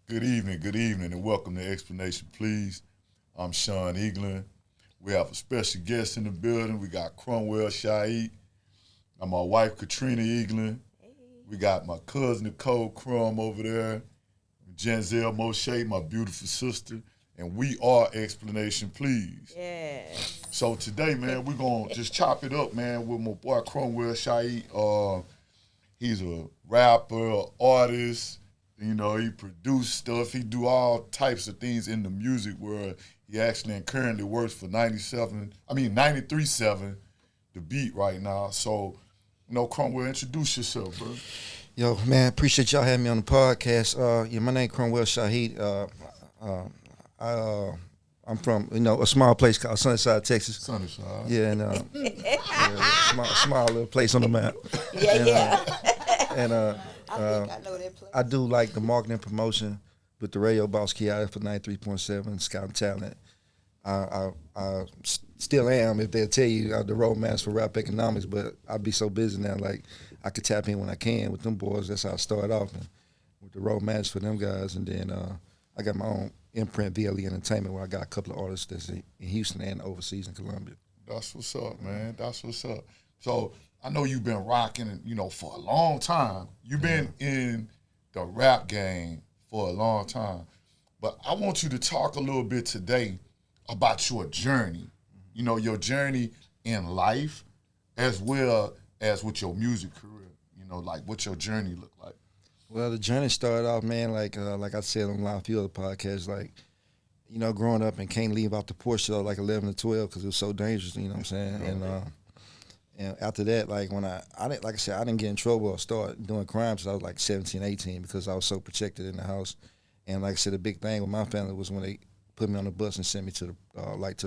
Good evening, and welcome to Explanation Please. I'm Sean Eaglin. We have a special guest in the building. We got Cromwell Shaheed. And my wife, Katrina Eaglin. We got my cousin, Nicole Crum over there. Janzel Moshe, my beautiful sister. And we are Explanation Please. Yes. So today, man, we're going to just chop it up, man, with my boy Cromwell Shaheed. He's a rapper,3artist. You know, he produce stuff. He do all types of things in the music world. He actually and currently works for 93.7, The Beat right now. So, Cromwell, introduce yourself, bro. Yo, man, appreciate y'all having me on the podcast. My name Cromwell Shaheed. I'm from, a small place called Sunnyside, Texas. Sunnyside. Yeah, and small little place on the map. Yeah. And I think I know that place. I do like the marketing and promotion with the radio boss Kiara for 93.7, Scouting Talent. I still am, if they'll tell you, the roadmaster for rap economics, but I'll be so busy now, like I could tap in when I can with them boys. That's how I started off, and with the roadmaster for them guys. And then I got my own imprint, VLE Entertainment, where I got a couple of artists that's in Houston and overseas in Colombia. That's what's up, man. That's what's up. So I know you've been rocking, for a long time. You've been in the rap game for a long time. But I want you to talk a little bit today about your journey. Your journey in life as well as with your music career. Like what your journey looked like. Well, the journey started off, man, like I said on a few other podcasts, like, growing up and can't leave out the porch till like 11 or 12 because it was so dangerous, you know what I'm saying? And after that, like when I didn't, like I said, I didn't get in trouble or start doing crimes until I was like 17, 18 because I was so protected in the house. And like I said, the big thing with my family was when they put me on the bus and sent me to the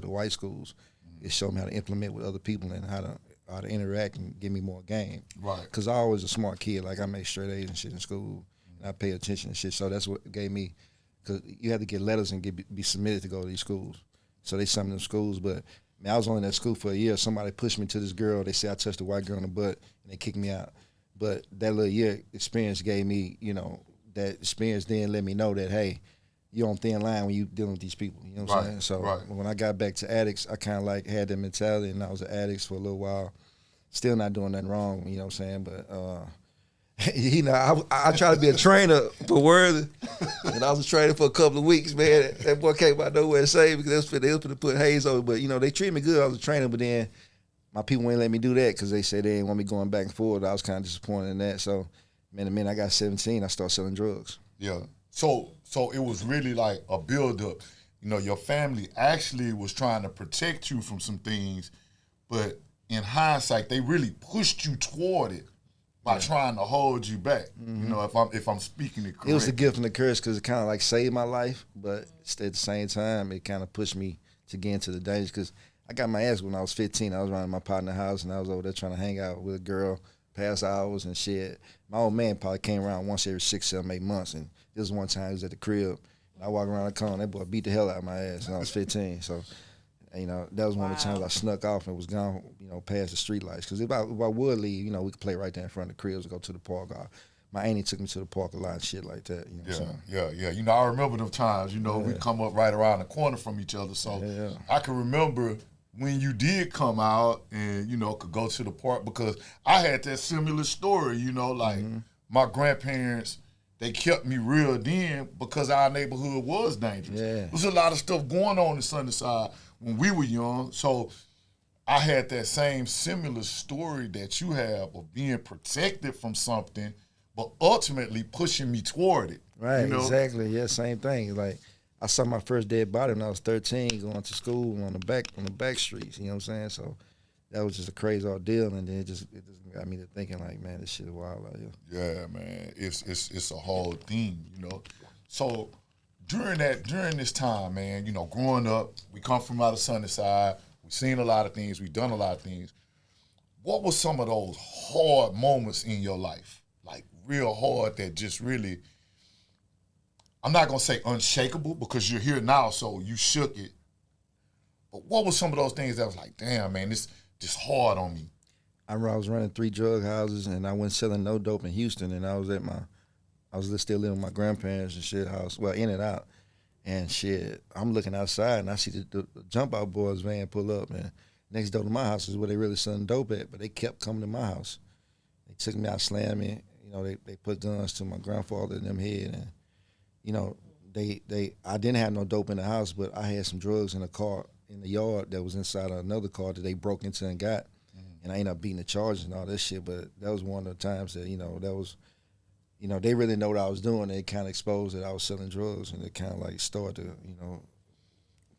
white schools. It showed me how to implement with other people and how to interact and give me more game. Right. Because I always a smart kid. Like I made straight A's and shit in school. And I paid attention and shit. So that's what gave me, because you had to get letters and be submitted to go to these schools. So they sent me to them schools. But man, I was only in that school for a year. Somebody pushed me to this girl. They said I touched a white girl in the butt and they kicked me out. But that little year experience gave me, that experience then let me know that, hey, you're on thin line when you dealing with these people. You know what I'm saying? So when I got back to addicts, I kind of like had that mentality, and I was an addict for a little while. Still not doing nothing wrong, you know what I'm saying? But, I tried to be a trainer for Worthy, and I was a trainer for a couple of weeks, man. That boy came out nowhere to save me because they was going to put Hayes over. But, they treated me good. I was a trainer, but then my people wouldn't let me do that because they said they didn't want me going back and forth. I was kind of disappointed in that. So, man, the minute I got 17, I started selling drugs. Yeah. So it was really like a build-up. Your family actually was trying to protect you from some things, but in hindsight, they really pushed you toward it by trying to hold you back. Mm-hmm. If I'm speaking it correct. It was a gift and a curse because it kind of like saved my life, but at the same time, it kind of pushed me to get into the danger because I got my ass when I was 15. I was around my partner's house, and I was over there trying to hang out with a girl, past hours and shit. My old man probably came around once every 6, 7, 8 months, and this was one time he was at the crib. And I walked around the corner, that boy beat the hell out of my ass when I was 15. So, that was one of the times I snuck off and was gone, past the street lights. Because if I would leave, we could play right there in front of the cribs, go to the park. My auntie took me to the park a lot and shit like that. Yeah. I remember them times, we come up right around the corner from each other. So I can remember when you did come out and, could go to the park, because I had that similar story, my grandparents, they kept me real then because our neighborhood was dangerous. Yeah. There was a lot of stuff going on in Sunnyside when we were young. So I had that same similar story that you have of being protected from something, but ultimately pushing me toward it. Right, exactly. Yeah, same thing. Like I saw my first dead body when I was 13 going to school on the back streets, you know what I'm saying? So that was just a crazy ordeal, and then it just got me to thinking like, man, this shit is wild out here. Yeah, man, it's a whole thing, So during this time, man, growing up, we come from out of Sunnyside, we've seen a lot of things, we've done a lot of things. What were some of those hard moments in your life, like real hard that just really, I'm not gonna say unshakable because you're here now, so you shook it. But what were some of those things that was like, damn, man, this hard on me? I remember I was running 3 drug houses, and I went selling no dope in Houston, and I was at my I was still living with my grandparents and shit house. Well, in and out. And shit, I'm looking outside and I see the Jump Out Boys van pull up, and next door to my house is where they really selling dope at, but they kept coming to my house. They took me out, slammed me. You know, they put guns to my grandfather and them head, and you know, I didn't have no dope in the house, but I had some drugs in a car in the yard that was inside of another car that they broke into and got, and I ended up beating the charges and all that shit. But that was one of the times that they really know what I was doing. They kind of exposed that I was selling drugs, and it kind of like started to,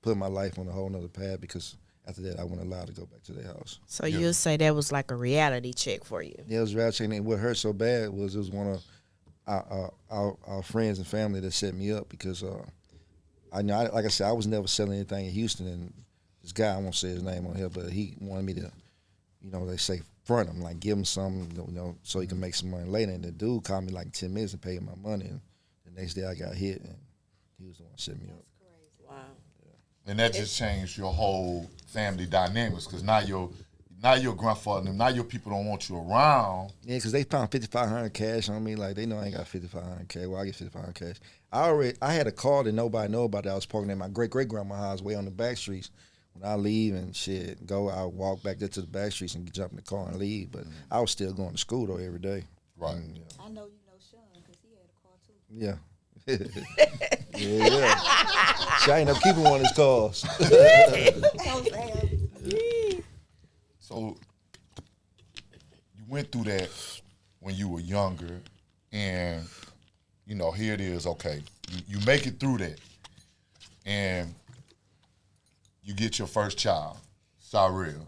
put my life on a whole nother path, because after that, I wasn't allowed to go back to their house. So you'll say that was like a reality check for you? Yeah, it was a reality check, and what hurt so bad was it was one of our friends and family that set me up, because like I said, I was never selling anything in Houston, and this guy, I won't say his name on here, but he wanted me to, they say front him, like give him some, so he can make some money later. And the dude called me like 10 minutes and paid my money, and the next day I got hit, and he was the one that set me up. Wow. And that just changed your whole family dynamics, because now your grandfather and them, now your people don't want you around. Yeah, because they found $5,500 cash on me. Like, they know I ain't got $5,500 cash. Well, I get $5,500 cash. I had a car that nobody know about that I was parking at my great-great-grandma's house way on the back streets. When I leave and shit, I walk back there to the back streets and jump in the car and leave. But I was still going to school, though, every day. Right. And, I know you know Sean, because he had a car, too. Yeah. yeah. She ended up keeping one of his cars. So you went through that when you were younger, and here it is. Okay, you make it through that, and you get your first child, Cyrell.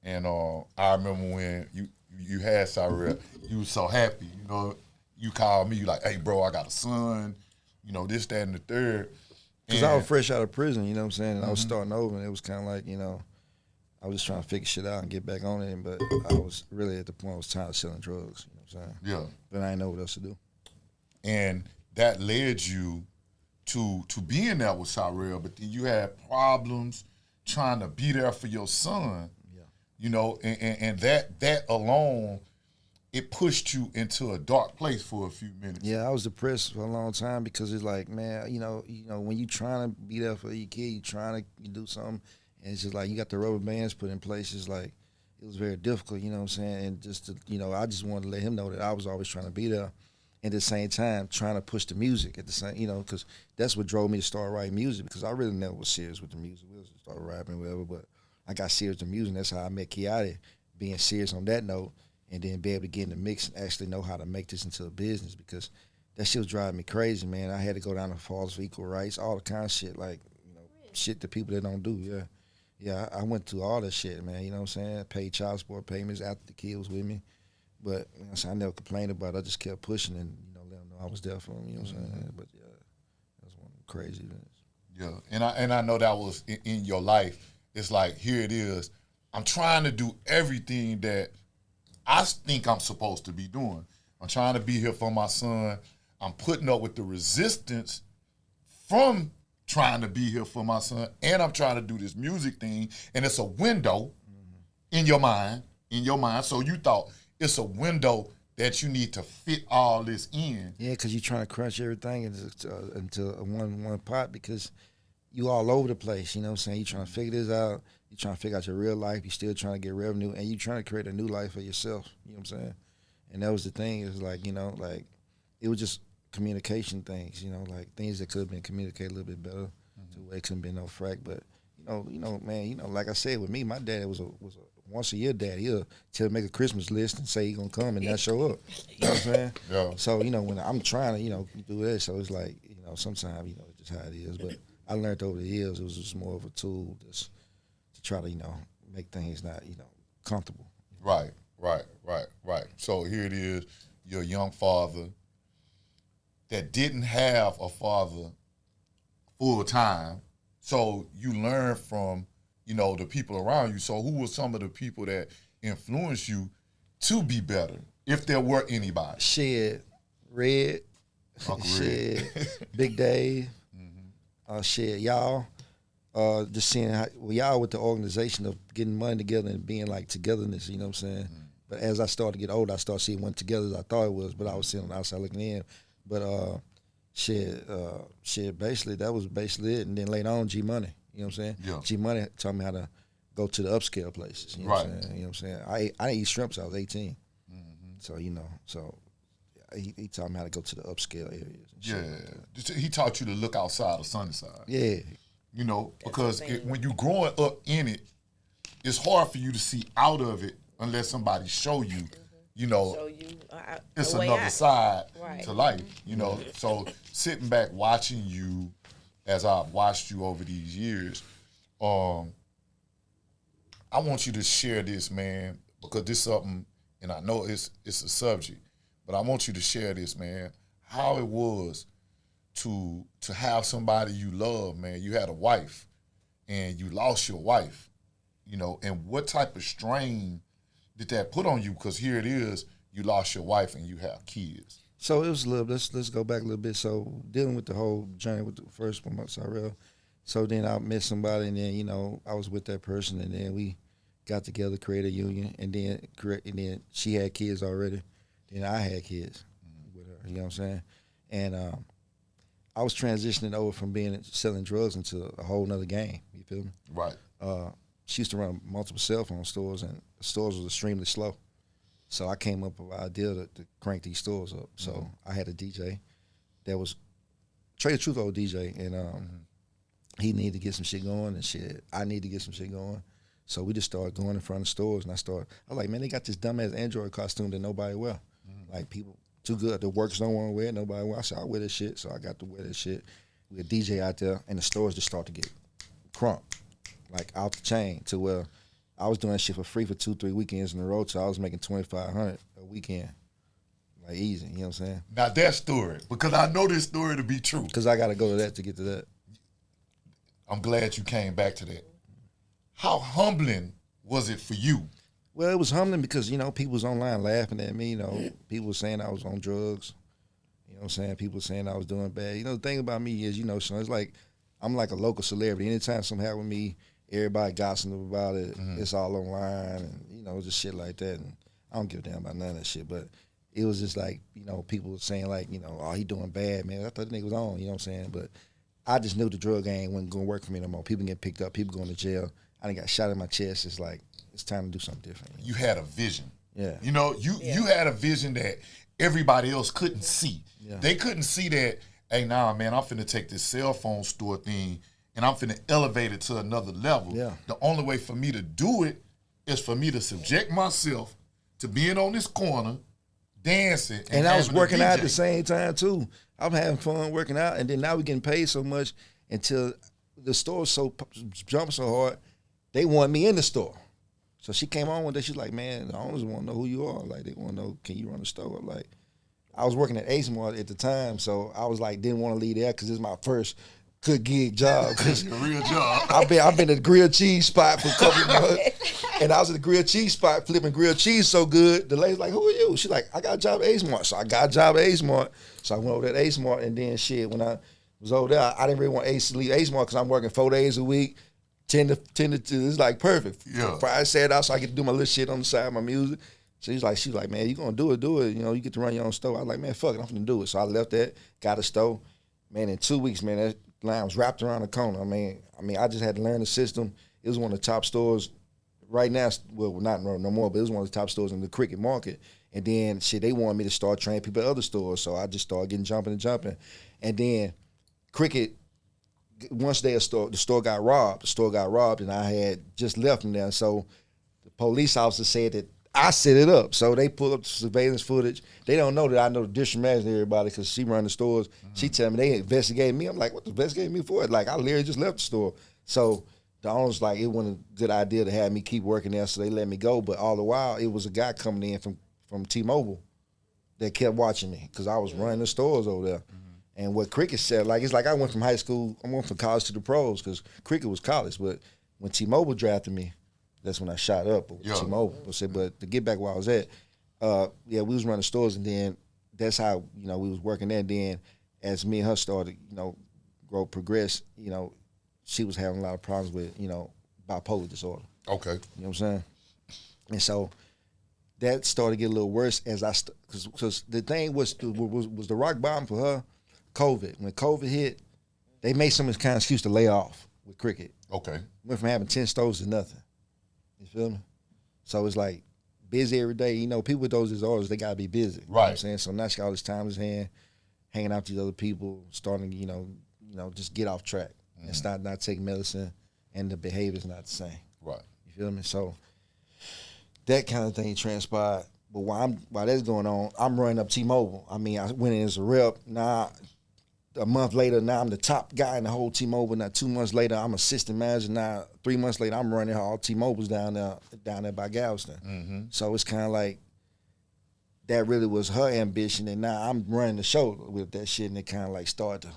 And I remember when you had Cyrell, you was so happy. You called me, you like, hey bro, I got a son. This, that, and the third. Because I was fresh out of prison, you know what I'm saying? And I was starting over, and it was kind of like, I was just trying to figure shit out and get back on it. But I was really at the point I was tired of selling drugs, you know what I'm saying? Yeah. But I didn't know what else to do. And that led you to being there with Cyrell, but then you had problems trying to be there for your son. Yeah. And that alone, it pushed you into a dark place for a few minutes. Yeah, I was depressed for a long time, because it's like, man, when you trying to be there for your kid, you trying to do something, and it's just like you got the rubber bands put in place. It's like it was very difficult, you know what I'm saying? And just to, I just wanted to let him know that I was always trying to be there. At the same time, trying to push the music at the same, because that's what drove me to start writing music, because I really never was serious with the music. We just started rapping, whatever, but I got serious with the music. That's how I met Kiati, being serious on that note, and then be able to get in the mix and actually know how to make this into a business, because that shit was driving me crazy, man. I had to go down to Falls for Equal Rights, all the kind of shit, like, shit that people that don't do, yeah. Yeah, I went through all that shit, man, you know what I'm saying? I paid child support payments after the kid was with me. But I never complained about it. I just kept pushing and let them know I was there for them. You know what I'm saying? But yeah, that was one of the crazy events. Yeah, and I know that was in your life. It's like, here it is. I'm trying to do everything that I think I'm supposed to be doing. I'm trying to be here for my son. I'm putting up with the resistance from trying to be here for my son, and I'm trying to do this music thing, and it's a window in your mind. So you thought, it's a window that you need to fit all this in. Yeah, because you're trying to crunch everything into one pot, because you all over the place, you know what I'm saying? You're trying to figure this out. You're trying to figure out your real life. You're still trying to get revenue, and you're trying to create a new life for yourself, you know what I'm saying? And that was the thing. It was like, it was just communication things, like things that could have been communicated a little bit better, to where it couldn't be no frack. But, man, like I said, with me, my dad was a once a year dad. He'll make a Christmas list and say he's gonna come and not show up. You know what I'm saying? Yeah. So, when I'm trying to, do that, so it's like, sometimes, it's just how it is. But I learned over the years it was just more of a tool just to try to, make things not, comfortable. Right. So here it is, you're a young father that didn't have a father full time. So you learn from, the people around you. So who were some of the people that influenced you to be better, if there were anybody? Shit, Red. Uncle Shit, Red. Big Dave. Shit, y'all. Just seeing how, y'all with the organization of getting money together and being like togetherness, you know what I'm saying? But as I started to get older, I started seeing one together as I thought it was, but I was sitting on the outside looking in. But basically that was basically it. And then later on, G Money, you know what I'm saying? Yeah. G Money taught me how to go to the upscale places. You know what I'm saying? You know what I'm saying? I didn't eat shrimp till I was 18. So he taught me how to go to the upscale areas. And shit. He taught you to look outside of Sunnyside. Yeah. You know, because when you growing up in it, it's hard for you to see out of it unless somebody show you, you know, So you, it's a way another out. side Right. to life, you know. So sitting back watching you as I've watched you over these years, I want you to share this, man, because this is something, and I know it's a subject, but I want you to share this, man, how it was to have somebody you love, man. You had a wife and you lost your wife, you know, and what type of strain did that put on you? Because here it is, you lost your wife and you have kids. So it was a little. Let's go back a little bit. So dealing with the whole journey with the first one, Cyrell. So then I met somebody, and then you know I was with that person, and then we got together, created a union, and then she had kids already. Then I had kids with her. You know what I'm saying? And I was transitioning over from being selling drugs into a whole nother game. You feel me? Right. She used to run multiple cell phone stores, and the stores was extremely slow. So I came up with an idea to crank these stores up. So I had a DJ that was Trey the Truth old DJ, and he needed to get some shit going, and shit, I need to get some shit going. So we just started going in front of stores, and I was like, man, they got this dumbass Android costume that nobody wear. Like people too good, the workers don't want to wear it, nobody wear. I said, I'll wear this shit, so I got to wear this shit. We had DJ out there, and the stores just start to get crunk, like out the chain, to where I was doing that shit for free for 2-3 weekends in a row, so I was making $2,500 a weekend, like easy. You know what I'm saying? Now that story, because I know this story to be true. Because I got to go to that to get to that. I'm glad you came back to that. How humbling was it for you? Well, it was humbling because, you know, people was online laughing at me. You know, people was saying I was on drugs. You know what I'm saying? People saying I was doing bad. You know, the thing about me is, you know, Sean, it's like I'm like a local celebrity. Anytime something happened with me, everybody gossiping about it. It's all online and, you know, just shit like that. And I don't give a damn about none of that shit. But it was just like, you know, people were saying like, you know, oh, he doing bad, man. I thought the nigga was on, you know what I'm saying? But I just knew the drug gang wasn't going to work for me no more. People getting picked up, people going to jail. I done got shot in my chest. It's like, it's time to do something different. You had a vision. Yeah. You know, you had a vision that everybody else couldn't see. Yeah. They couldn't see that, hey, nah, man, I'm finna take this cell phone store thing and I'm finna elevate it to another level. Yeah. The only way for me to do it is for me to subject myself to being on this corner, dancing. And I was having a working out at DJ. the same time, too. I'm having fun working out, and then now we're getting paid so much until the store jumping so hard, they want me in the store. So she came on one day, she's like, man, the owners want to know who you are. Like, they want to know, can you run the store? I'm like, I was working at Ace Mart at the time, so I was like, didn't want to leave there because it's my first good gig job. It's a real job. I've been at the grilled cheese spot for a couple of months, and I was at the grilled cheese spot flipping grilled cheese so good. The lady's like, "Who are you?" She's like, "I got a job at Ace Mart." So I got a job at Ace Mart. So I went over to Ace Mart, and then shit, when I was over there, I didn't really want to leave Ace Mart because I'm working 4 days a week, 10 to 2. It's like perfect. Yeah. Friday, Saturday, so I get to do my little shit on the side of my music. So she's like, man, you gonna do it. You know, you get to run your own store. I was like, man, fuck it, I'm gonna do it. So I left that, got a store. Man, in 2 weeks, man, that line was wrapped around the corner. I mean, I just had to learn the system. It was one of the top stores right now. Well, not no more, but it was one of the top stores in the cricket market. And then, shit, they wanted me to start training people at other stores. So I just started getting jumping. And then cricket, once the store got robbed, and I had just left from there. So the police officer said that I set it up. So they pull up the surveillance footage. They don't know that I know the district manager and everybody because she run the stores. She tell me they investigated me. I'm like, what the investigating me for? Like, I literally just left the store. So the owner's like, it wasn't a good idea to have me keep working there, so they let me go. But all the while, it was a guy coming in from T-Mobile that kept watching me because I was running the stores over there. And what cricket said, like, it's like I went from college to the pros because cricket was college. But when T-Mobile drafted me, that's when I shot up with T-Mobile. But to get back where I was at, we was running stores, and then that's how, you know, we was working there. Then as me and her started, you know, progress, you know, she was having a lot of problems with, you know, bipolar disorder. Okay. You know what I'm saying? And so that started to get a little worse as because the thing was the rock bottom for her, COVID. When COVID hit, they made some kind of excuse to lay off with cricket. Okay. Went from having 10 stores to nothing. You feel me? So it's like busy every day. You know, people with those disorders, they gotta be busy. You know what I'm saying? So now she got all this time in his hand, hanging out with these other people, starting to, you know, just get off track and start not taking medicine, and the behavior's not the same. Right. You feel me? So that kind of thing transpired. But while that's going on, I'm running up T-Mobile. I mean, I went in as a rep. Now, a month later, now I'm the top guy in the whole T-Mobile. Now 2 months later, I'm assistant manager. Now 3 months later, I'm running all T-Mobiles down there by Galveston. So it's kind of like that really was her ambition, and now I'm running the show with that shit, and it kind of like started to.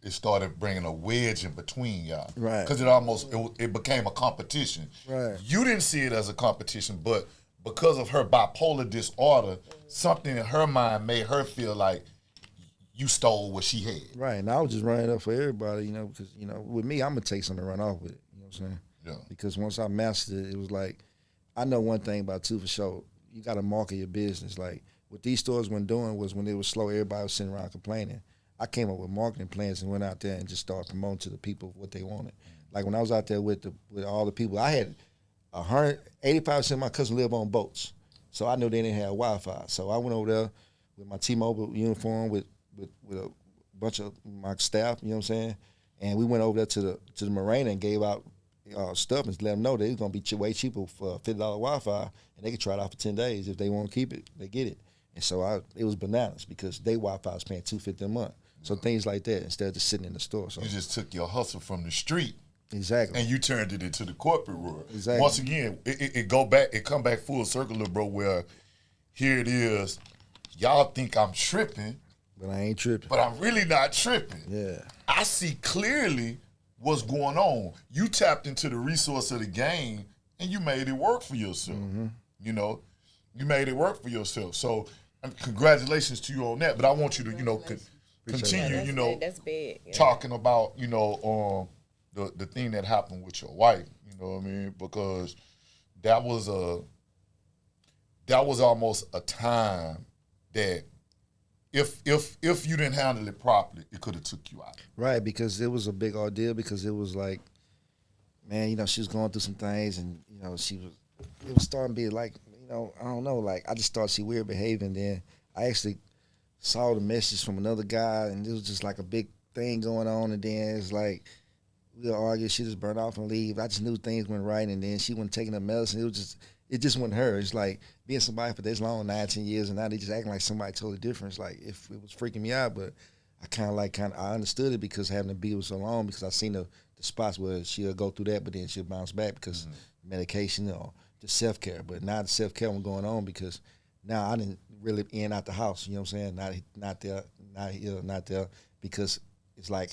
It started bringing a wedge in between y'all. Right. Because it became a competition. Right. You didn't see it as a competition, but because of her bipolar disorder, something in her mind made her feel like you stole what she had. Right, and I was just running up for everybody, you know, because, you know, with me, I'm going to take something and run off with it, you know what I'm saying? Yeah. Because once I mastered it, it was like, I know one thing about too for sure, you got to market your business. Like, what these stores weren't doing was when they were slow, everybody was sitting around complaining. I came up with marketing plans and went out there and just started promoting to the people what they wanted. Like, when I was out there with all the people, I had 85% of my customers live on boats. So I knew they didn't have Wi-Fi. So I went over there with my T-Mobile uniform with a bunch of my staff, you know what I'm saying? And we went over there to the marina and gave out stuff and let them know that it's going to be way cheaper for $50 Wi-Fi, and they could try it out for 10 days. If they want to keep it, they get it. And so it was bananas because they Wi-Fi was paying $250 a month. So things like that instead of just sitting in the store. So You just took your hustle from the street exactly. and you turned it into the corporate world. Exactly. Once again, it come back full circle, little bro, where here it is, y'all think I'm tripping, But I ain't tripping. but I'm really not tripping. Yeah. I see clearly what's going on. You tapped into the resource of the game and you made it work for yourself. You know, you made it work for yourself. So congratulations to you on that. But I want you to, you know, continue, you know, that's big. Yeah. talking about, you know, the thing that happened with your wife, you know what I mean? Because that was almost a time that if you didn't handle it properly, it could have took you out. Right, because it was a big ordeal because it was like, man, you know, she was going through some things and, you know, it was starting to be like, you know, I don't know, like I just started to see weird behavior, and then I actually saw the message from another guy, and it was just like a big thing going on, and then it's like we would argue, she just burn off and leave. I just knew things went right, and then she wasn't taking the medicine. It just wasn't her. It's like being somebody for this long, 9, 10 years, and now they just acting like somebody totally different. It's like if it was freaking me out, but I understood it because having to be with so long, because I seen the spots where she'll go through that, but then she'll bounce back because medication or just self-care. But now the self-care was going on because now I didn't really in out the house, you know what I'm saying? Not there, not here, not there, because it's like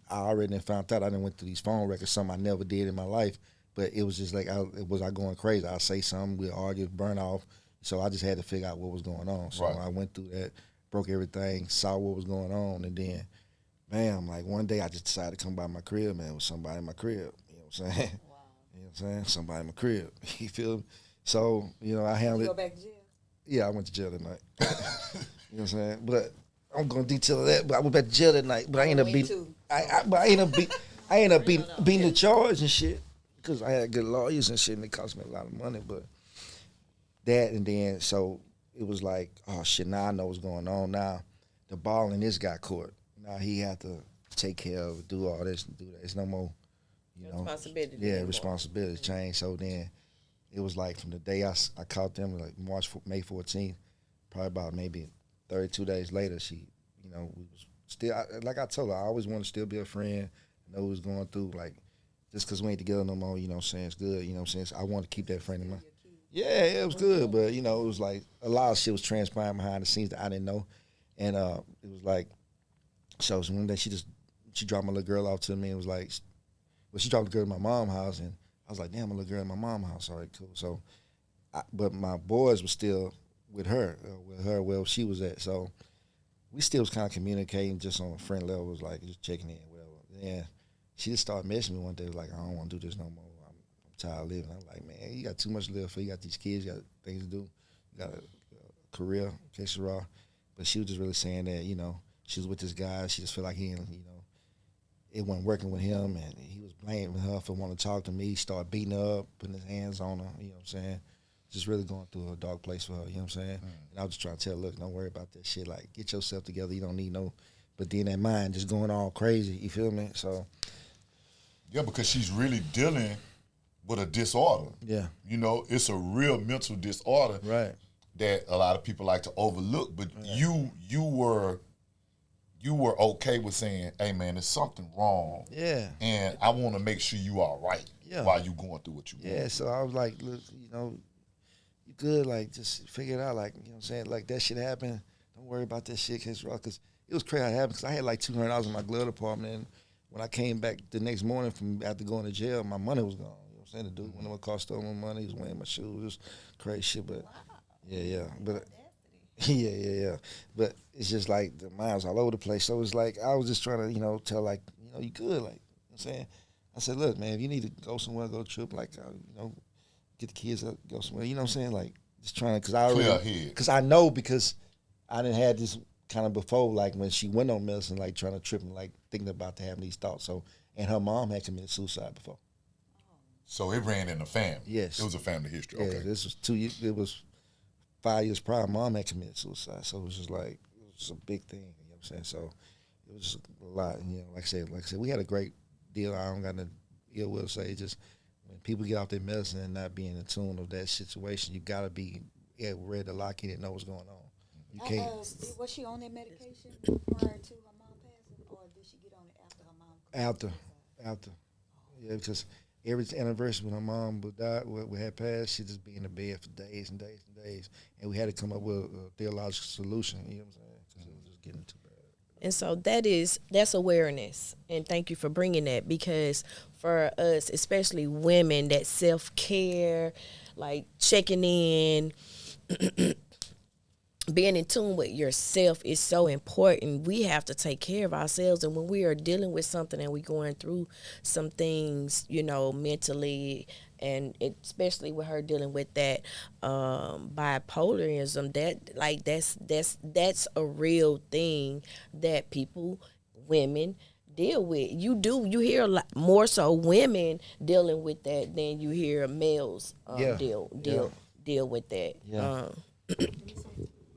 I already found out I done went through these phone records, something I never did in my life, but it was just like, was I going crazy? I'll say something, we'll argue, burn off, so I just had to figure out what was going on. So I went through that, broke everything, saw what was going on, and then, bam, like one day I just decided to come by my crib, man, with somebody in my crib, you know what I'm saying? Wow. You know what I'm saying? Somebody in my crib, you feel me? So, you know, I handled it. You go back to jail? Yeah, I went to jail that night. You know what I'm saying? But I'm gonna detail that. But I went back to jail that night. But I ended up beating. I ended up beating the charge and shit because I had good lawyers and shit, and it cost me a lot of money. But that, and then so it was like, oh shit, now I know what's going on. Now the ball in this got caught. Now he had to take care of, do all this, and do that. It's no more, you know. Responsibility. Yeah, responsibility changed. So then it was like from the day I caught them, like May 14th, probably about maybe 32 days later, she, you know, we was still, like I told her, I always want to still be a friend, know what was going through, like, just because we ain't together no more, you know what I'm saying, it's good, you know what I'm saying, so I want to keep that friend in mind. Yeah, it was good, but, you know, it was like a lot of shit was transpiring behind the scenes that I didn't know, and it was like, so one day she dropped my little girl off to me, and was like, well, she dropped the girl at my mom's house, and I was like, damn, my little girl at my mom's house. All right, cool. So, but my boys were still with her where she was at. So we still was kind of communicating just on a friend level, was like just checking in, whatever. Then she just started messaging me one day, like, I don't want to do this no more. I'm tired of living. I'm like, man, you got too much to live for. You got these kids, you got things to do. got a career, Casey Raw. But she was just really saying that, you know, she was with this guy. She just felt like he, you know, it wasn't working with him, and he was blaming her for wanting to talk to me. He started beating her up, putting his hands on her, you know what I'm saying? Just really going through a dark place for her, you know what I'm saying? And I was just trying to tell her, look, don't worry about that shit. Like, get yourself together. You don't need no, but then that mind just going all crazy, you feel me? So. Yeah, because she's really dealing with a disorder. Yeah. You know, it's a real mental disorder. Right. That a lot of people like to overlook. But you were okay with saying, hey man, there's something wrong. Yeah. And I want to make sure you are right while you going through what you want. Yeah, so I was like, look, you know, you good, like, just figure it out, like, you know what I'm saying? Like, that shit happened. Don't worry about that shit, Case Rock, because it was crazy how it happened, because I had like $200 in my glove department, and when I came back the next morning from after going to jail, my money was gone. You know what I'm saying? The dude went to my car, stole my money, he was wearing my shoes, it was crazy shit, but, yeah, but, yeah. But it's just like the mind was all over the place. So it's like I was just trying to, you know, tell like, you know, you good, like, you know what I'm saying? I said, look, man, if you need to go somewhere, go trip, like, you know, get the kids up, go somewhere. You know what I'm saying? Like, just trying to, because I already, because I know, because I didn't have this kind of before, like when she went on medicine, like trying to trip and like thinking about to having these thoughts. So, and her mom had committed suicide before. So it ran in the family. Yes. It was a family history. Yeah, Okay. this was 2 years. It was 5 years prior. Mom had committed suicide, so it was just like it was a big thing. You know what I'm saying? So it was a lot. You know, like I said, we had a great deal. I don't got no ill will to say. Just when people get off their medicine and not being in tune of that situation, you gotta be ready to lock in and know what's going on. You can't. Was she on that medication prior to her mom passing, or did she get on it after her mom? After. Yeah, because every anniversary when her mom would have passed, she'd just be in the bed for days and days and days, and we had to come up with a theological solution. You know what I'm saying? Because it was just getting too bad. And so that's awareness, and thank you for bringing that, because for us, especially women, that self-care, like checking in, being in tune with yourself is so important. We have to take care of ourselves, and when we are dealing with something and we're going through some things, you know, mentally, and especially with her dealing with that bipolarism, that's a real thing that women deal with. You hear a lot more so women dealing with that than you hear males deal with that. Yeah.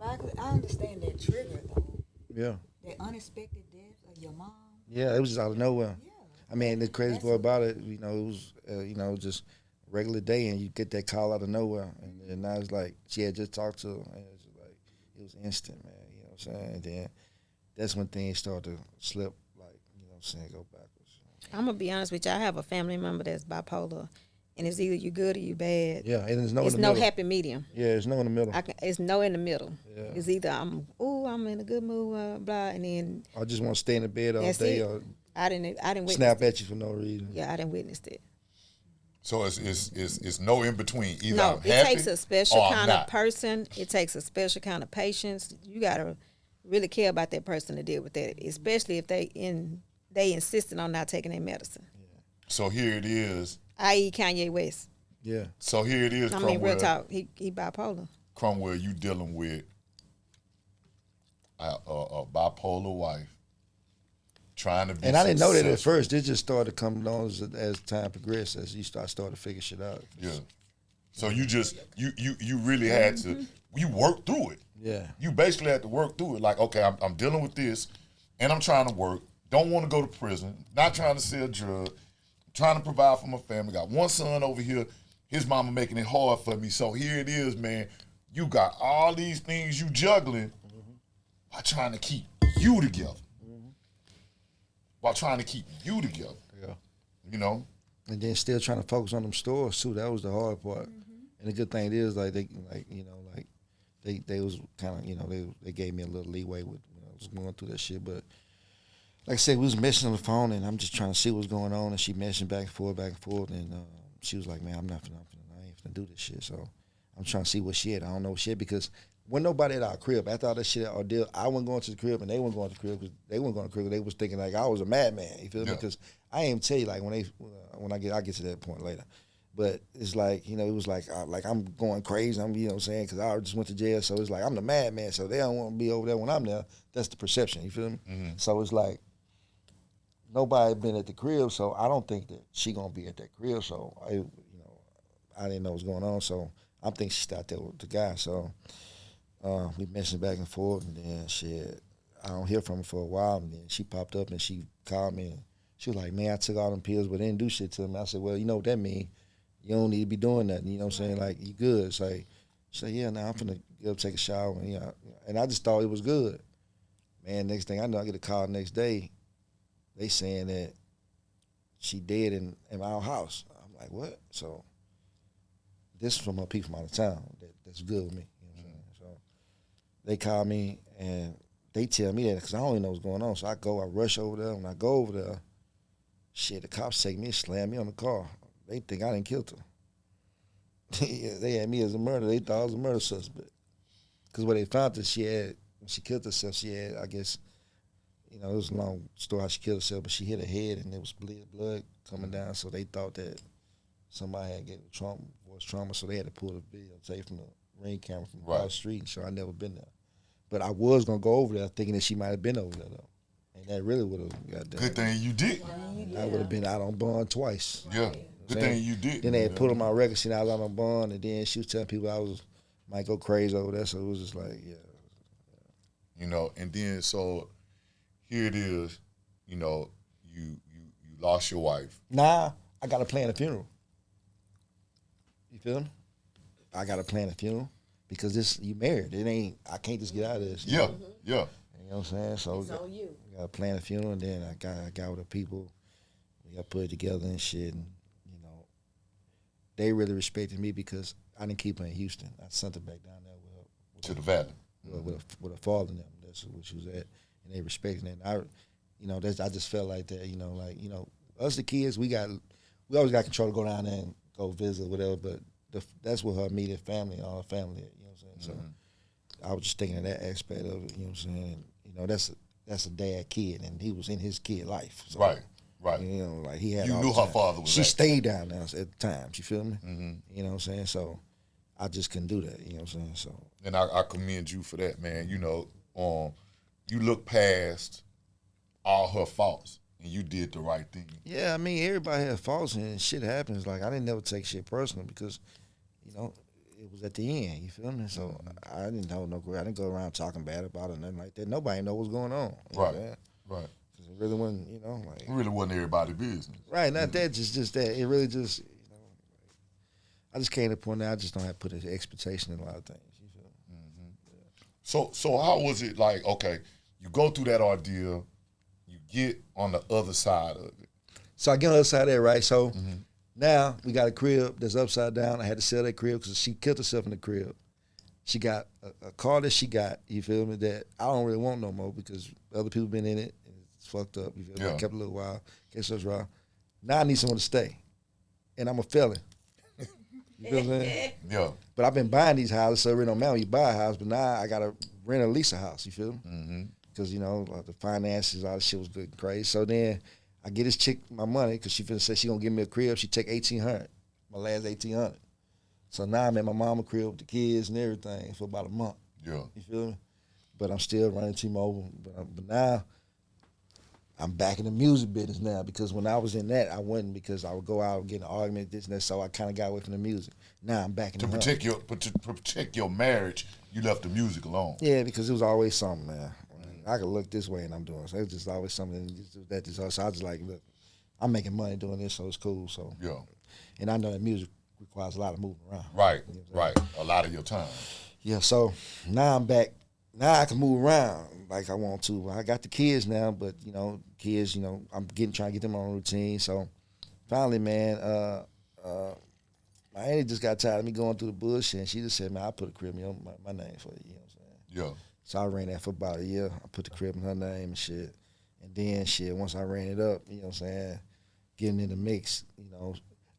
I understand that trigger though. Yeah. That unexpected death of your mom. Yeah, it was just out of nowhere. Yeah. I mean, the crazy part about it, you know, it was, you know, just a regular day, and you get that call out of nowhere, and now it's like she had just talked to her, and it was just like it was instant, man. You know what I'm saying? And then that's when things started to slip, like, you know what I'm saying, go backwards. I'm gonna be honest with you. I have a family member that's bipolar, and it's either you good or you bad. Yeah, and there's no It's in the no middle. happy medium. Yeah, there's no in the middle. It's no in the middle. Yeah. It's either I'm in a good mood, blah, and then I just want to stay in the bed all that's day it. or I didn't witness snap it. at you for no reason. Yeah, I didn't witness it. So it's no in between. Either No, I'm it happy takes a special or I'm kind not. of person. It takes a special kind of patience. You gotta really care about that person to deal with that, especially if they insisting on not taking their medicine. So here it is. I.e. Kanye West. Yeah. So here it is. I mean, real Cromwell. talk. He bipolar. Cromwell, you dealing with a bipolar wife, trying to be. And I didn't know that at successful. first. It just started coming on as time progressed, as you started to figure shit out. Yeah. So you just you really had to you work through it. Yeah. You basically had to work through it. Like, okay, I'm dealing with this, and I'm trying to work. Don't want to go to prison. Not trying to sell drugs. Trying to provide for my family. Got one son over here. His mama making it hard for me. So here it is, man. You got all these things you juggling while trying to keep you together. While trying to keep you together. Yeah. You know? And then still trying to focus on them stores too. That was the hard part. And the good thing is, like they was kind of, you know, they gave me a little leeway with, you know, I was going through that shit. But like I said, we was messaging on the phone, and I'm just trying to see what's going on. And she messaging back and forth, and she was like, "Man, I ain't finna do this shit." So I'm trying to see what she had. I don't know what she had, because when nobody at our crib after all that shit ordeal, I wasn't going to the crib, and they weren't going to the crib because they weren't going to the crib. They was thinking like I was a madman. You feel me? Yeah. Because I ain't even tell you, like when I get to that point later. But it's like, you know, it was like I'm going crazy. I'm, you know what I'm saying? Because I just went to jail. So it's like I'm the madman. So they don't want to be over there when I'm there. That's the perception. You feel me? So it's like nobody been at the crib. So I don't think that she going to be at that crib. So I didn't know what's going on. So I'm thinking she out there with the guy. So we mentioned back and forth. And then shit, I don't hear from her for a while. And then she popped up and she called me. And she was like, man, I took all them pills, but they didn't do shit to me. I said, well, you know what that mean? You don't need to be doing nothing. You know what I'm saying? Like, you good. It's like, she said, yeah, now I'm finna get up, take a shower. And I just thought it was good. Man, next thing I know, I get a call the next day. They saying that she dead in our house. I'm like, what? So this is from my people from out of town. That's good with me. You know what I'm saying? So they call me and they tell me that because I don't even know what's going on. So I rush over there. When I go over there, shit, the cops take me and slam me on the car. They think I didn't kill her. They had me as a murderer. They thought I was a murder suspect. Because when they found her, when she killed herself, she had, I guess, it was a long story how she killed herself, but she hit her head and there was blood coming down. So they thought that somebody had get voice trauma, so they had to pull the videotape from the ring camera from across the street. So I never been there. But I was going to go over there thinking that she might have been over there, though. And that really would have got done. Good thing you did. I would have been out on bond twice. Yeah. Good thing you did. Then they had put on my record, saying I was out on bond, and then she was telling people I might go crazy over there. So it was just like, yeah. And then so here it is, you lost your wife. Nah, I got to plan a funeral. You feel me? I got to plan a funeral because you married. I can't just get out of this. Yeah. You know what I'm saying? So It's on you. I got to plan a funeral, and then I got with the people. We got put it together and shit, and they really respected me because I didn't keep her in Houston. I sent her back down there To the valley. with a father and them. That's where she was at, and they respected it. And I just felt like that. Us the kids, we always got control to go down there and go visit, whatever. But that's with her immediate family, all her family. You know what I'm saying? So I was just thinking of that aspect of it. You know what I'm saying? That's a dad kid, and he was in his kid life. So, Right. Like he had. You all knew the her time. father was. She stayed down there at the times. You feel me? Mm-hmm. You know what I'm saying? So I just couldn't do that. You know what I'm saying? So. And I commend you for that, man. You look past all her faults and you did the right thing. Yeah, I mean, everybody has faults and shit happens. Like, I didn't never take shit personal because, it was at the end. You feel me? So I didn't hold no grudge. I didn't go around talking bad about it or nothing like that. Nobody know what's going on. You know what I'm saying? Right. Because it really wasn't, It really wasn't everybody's business. Right, not that, just that. It really just, I just came to the point that I just don't have to put an expectation in a lot of things. You feel me? So how was it like, okay, you go through that ordeal, you get on the other side of it. So I get on the other side of that, right? So now we got a crib that's upside down. I had to sell that crib because she killed herself in the crib. She got a car that she got, you feel me, that I don't really want no more because other people been in it. And it's fucked up, you feel me? Yeah. I kept it a little while, in case it was wrong. Now I need someone to stay. And I'm a felon. You feel what I'm saying? Yeah. But I've been buying these houses, so it really don't matter when you buy a house, but now I got to rent or lease a house, you feel me? Because, the finances, all the shit was good and crazy. So then I get this chick my money because she finna say she gonna give me a crib. She take $1,800, my last $1,800. So now I'm at my mama crib with the kids and everything for about a month. Yeah. You feel me? But I'm still running T-Mobile. But now I'm back in the music business now because when I was in that, I wasn't because I would go out and get in an argument, this and that, so I kind of got away from the music. Now I'm back in To the protect your marriage, you left the music alone. Yeah, because it was always something, man. I could look this way and I'm doing so. It was just always something that just so I was like, look, I'm making money doing this, so it's cool. So Yeah. and I know that music requires a lot of moving around. Right. Right. A lot of your time. Yeah, so now I'm back. Now I can move around like I want to. I got the kids now, but kids, I'm trying to get them on routine. So finally, man, my auntie just got tired of me going through the bullshit, and she just said, man, I'll put a crib in my name for you. You know what I'm saying? Yeah. So I ran that for about a year. I put the crib in her name and shit. And then once I ran it up, you know what I'm saying, getting in the mix,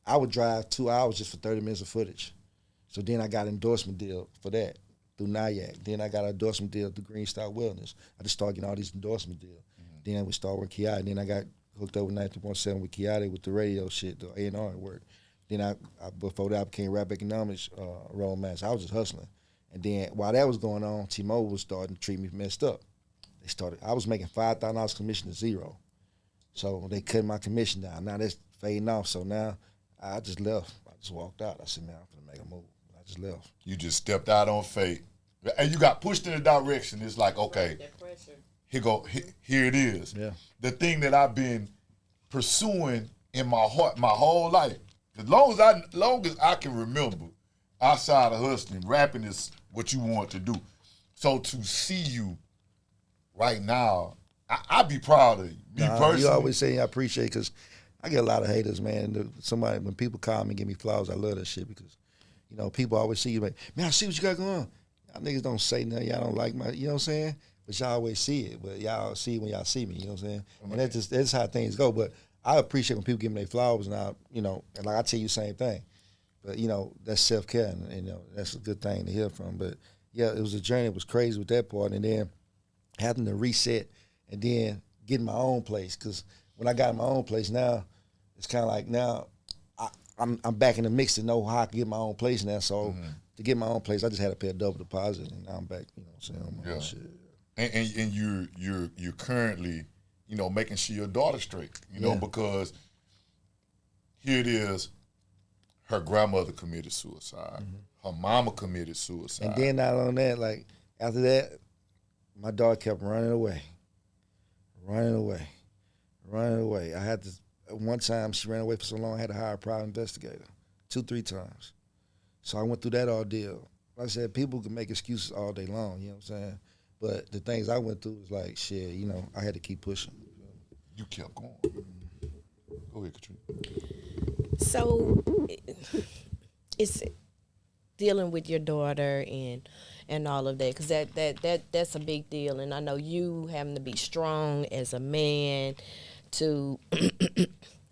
I would drive 2 hours just for 30 minutes of footage. So then I got an endorsement deal for that through NIAC. Then I got an endorsement deal through Green Star Wellness. I just started getting all these endorsement deals. Then we started with Kiati. Then I got hooked up with 93.7 with Kiati with the radio shit, the A&R work. Then I before that I became Rap Economics role manager. I was just hustling. And then while that was going on, T-Mobile was starting to treat me messed up. I was making $5,000 commission to zero. So they cut my commission down. Now that's fading off. So now I just left. I just walked out. I said, man, I'm gonna make a move. I just left. You just stepped out on faith, and you got pushed in a direction. It's like, okay, here it is. Yeah. The thing that I've been pursuing in my heart my whole life, as long as I can remember, outside of hustling, rapping is what you want to do. So to see you right now, I'd be proud of you. Me personally. You always say I appreciate because I get a lot of haters, man. When people call me and give me flowers, I love that shit because, people always see you like, man, I see what you got going on. Y'all niggas don't say nothing. Y'all don't like you know what I'm saying? But y'all always see it. But y'all see it when y'all see me, you know what I'm saying? And that's how things go. But I appreciate when people give me their flowers and and like I tell you the same thing. But, that's self-care and that's a good thing to hear from. But, yeah, it was a journey. It was crazy with that part. And then having to reset and then getting my own place. Because when I got my own place now, it's kind of like now I'm back in the mix to know how I can get my own place now. So to get my own place, I just had to pay a double deposit, and now I'm back. You know what I'm saying? On my own shit. And you're currently, making sure your daughter's straight. Because here it is, her grandmother committed suicide, her mama committed suicide, and then not on that, like after that, my daughter kept running away. I had to. One time she ran away for so long, I had to hire a private investigator 2-3 times. So I went through that ordeal. Like I said, people can make excuses all day long, you know what I'm saying? But the things I went through was like, shit, I had to keep pushing. You kept going. Go ahead, Katrina. So it's dealing with your daughter and all of that, because that's a big deal. And I know you having to be strong as a man to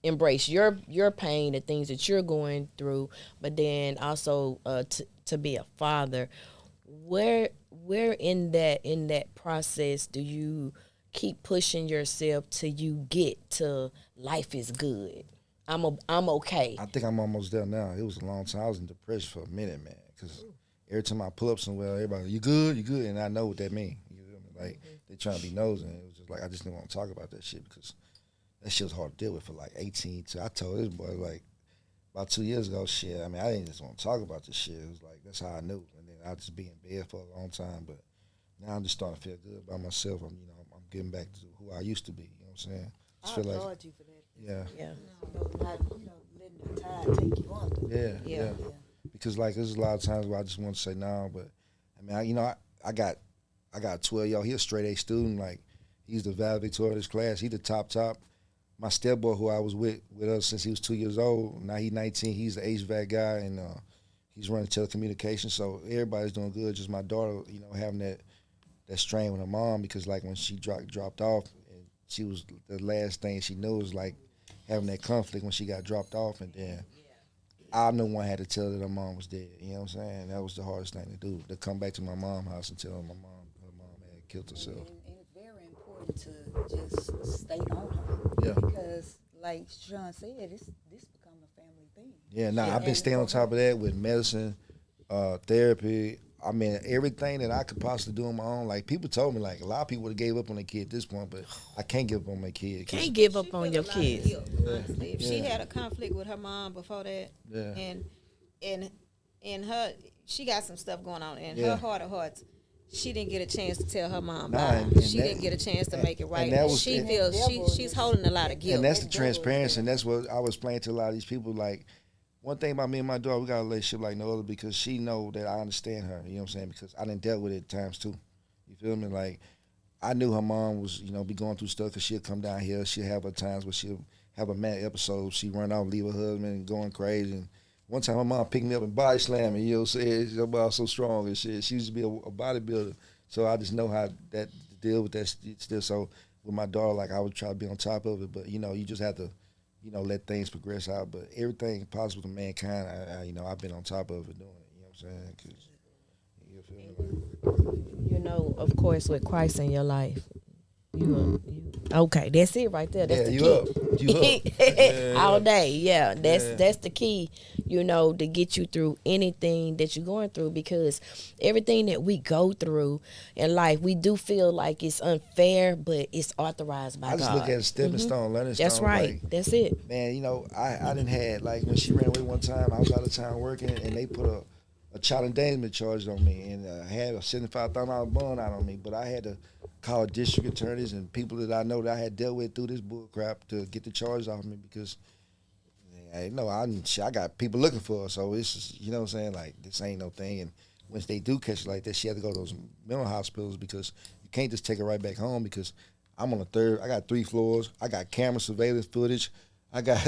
embrace your pain, the things that you're going through, but then also to be a father. Where in that process do you keep pushing yourself till you get to life is good? I'm okay. I think I'm almost there now. It was a long time. I was in depression for a minute, man, because every time I pull up somewhere, everybody, you good, and I know what that means. You feel me? Like they trying to be nosing. It was just like I just didn't want to talk about that shit because that shit was hard to deal with for like 18. So I told this boy like about 2 years ago, shit. I mean, I didn't just want to talk about this shit. It was like that's how I knew. And then I just be in bed for a long time. But now I'm just starting to feel good about myself. I'm getting back to who I used to be. You know what I'm saying? I feel applaud you for that. Yeah. Yeah. Not letting the tide take you under. Yeah. Because like there's a lot of times where I just want to say no, but I mean, I got 12 y'all. He a straight A student. Like he's the valedictorian of his class. He the top. My stepboy, who I was with us since he was 2 years old, now he's 19. He's the HVAC guy, and he's running telecommunications. So everybody's doing good. Just my daughter, having that strain with her mom because like when she dropped off, and she was the last thing she knew was like having that conflict when she got dropped off, and then I'm the one had to tell her that her mom was dead. You know what I'm saying? That was the hardest thing to do, to come back to my mom's house and tell her her mom had killed herself. And it's very important to just stay on her. Yeah. Because, like Sean said, this become a family thing. Yeah, I've been staying on top of that with medicine, therapy. I mean, everything that I could possibly do on my own. Like, people told me, like, a lot of people would have gave up on their kid at this point, but I can't give up on my kid. Can't give up on your kids. Honestly, if she had a conflict with her mom before that, and her, she got some stuff going on in her heart of hearts. She didn't get a chance to tell her mom bye. She didn't get a chance to make it right. She feels she's holding a lot of guilt. And that's the transparency, and that's what I was explaining to a lot of these people. Like, one thing about me and my daughter, we got a relationship like no other because she know that I understand her. You know what I'm saying? Because I done dealt with it at times too. You feel me? Like, I knew her mom was, be going through stuff because she'll come down here. She'll have her times where she'll have a mad episode. She run out, leave her husband, and going crazy. And one time, my mom picked me up and body slammed me. You know what I'm saying? Her mom so strong and shit. She used to be a bodybuilder. So I just know how to deal with that still. So with my daughter, like, I would try to be on top of it. But, you just have to, let things progress out. But everything possible to mankind, I've been on top of it doing it. You know what I'm saying? 'Cause, you feel me? Of course, with Christ in your life, Okay, that's it right there. That's the you key. up. You up. All day, yeah. That's the key, to get you through anything that you're going through, because everything that we go through in life, we do feel like it's unfair, but it's authorized by God. I just look at a stepping stone, learning stone. That's right. Like, that's it. Man, I didn't had, like, when she ran away one time, I was out of town working, and they put a child endangerment charge on me, and I had a $75,000 bond out on me, but I had to call district attorneys and people that I know that I had dealt with through this bull crap to get the charge off me, because I got people looking for her. So it's just, you know what I'm saying, like, this ain't no thing. And once they do catch her like that, she had to go to those mental hospitals, because you can't just take her right back home, because I'm on the third. I got 3 floors. I got camera surveillance footage. I got,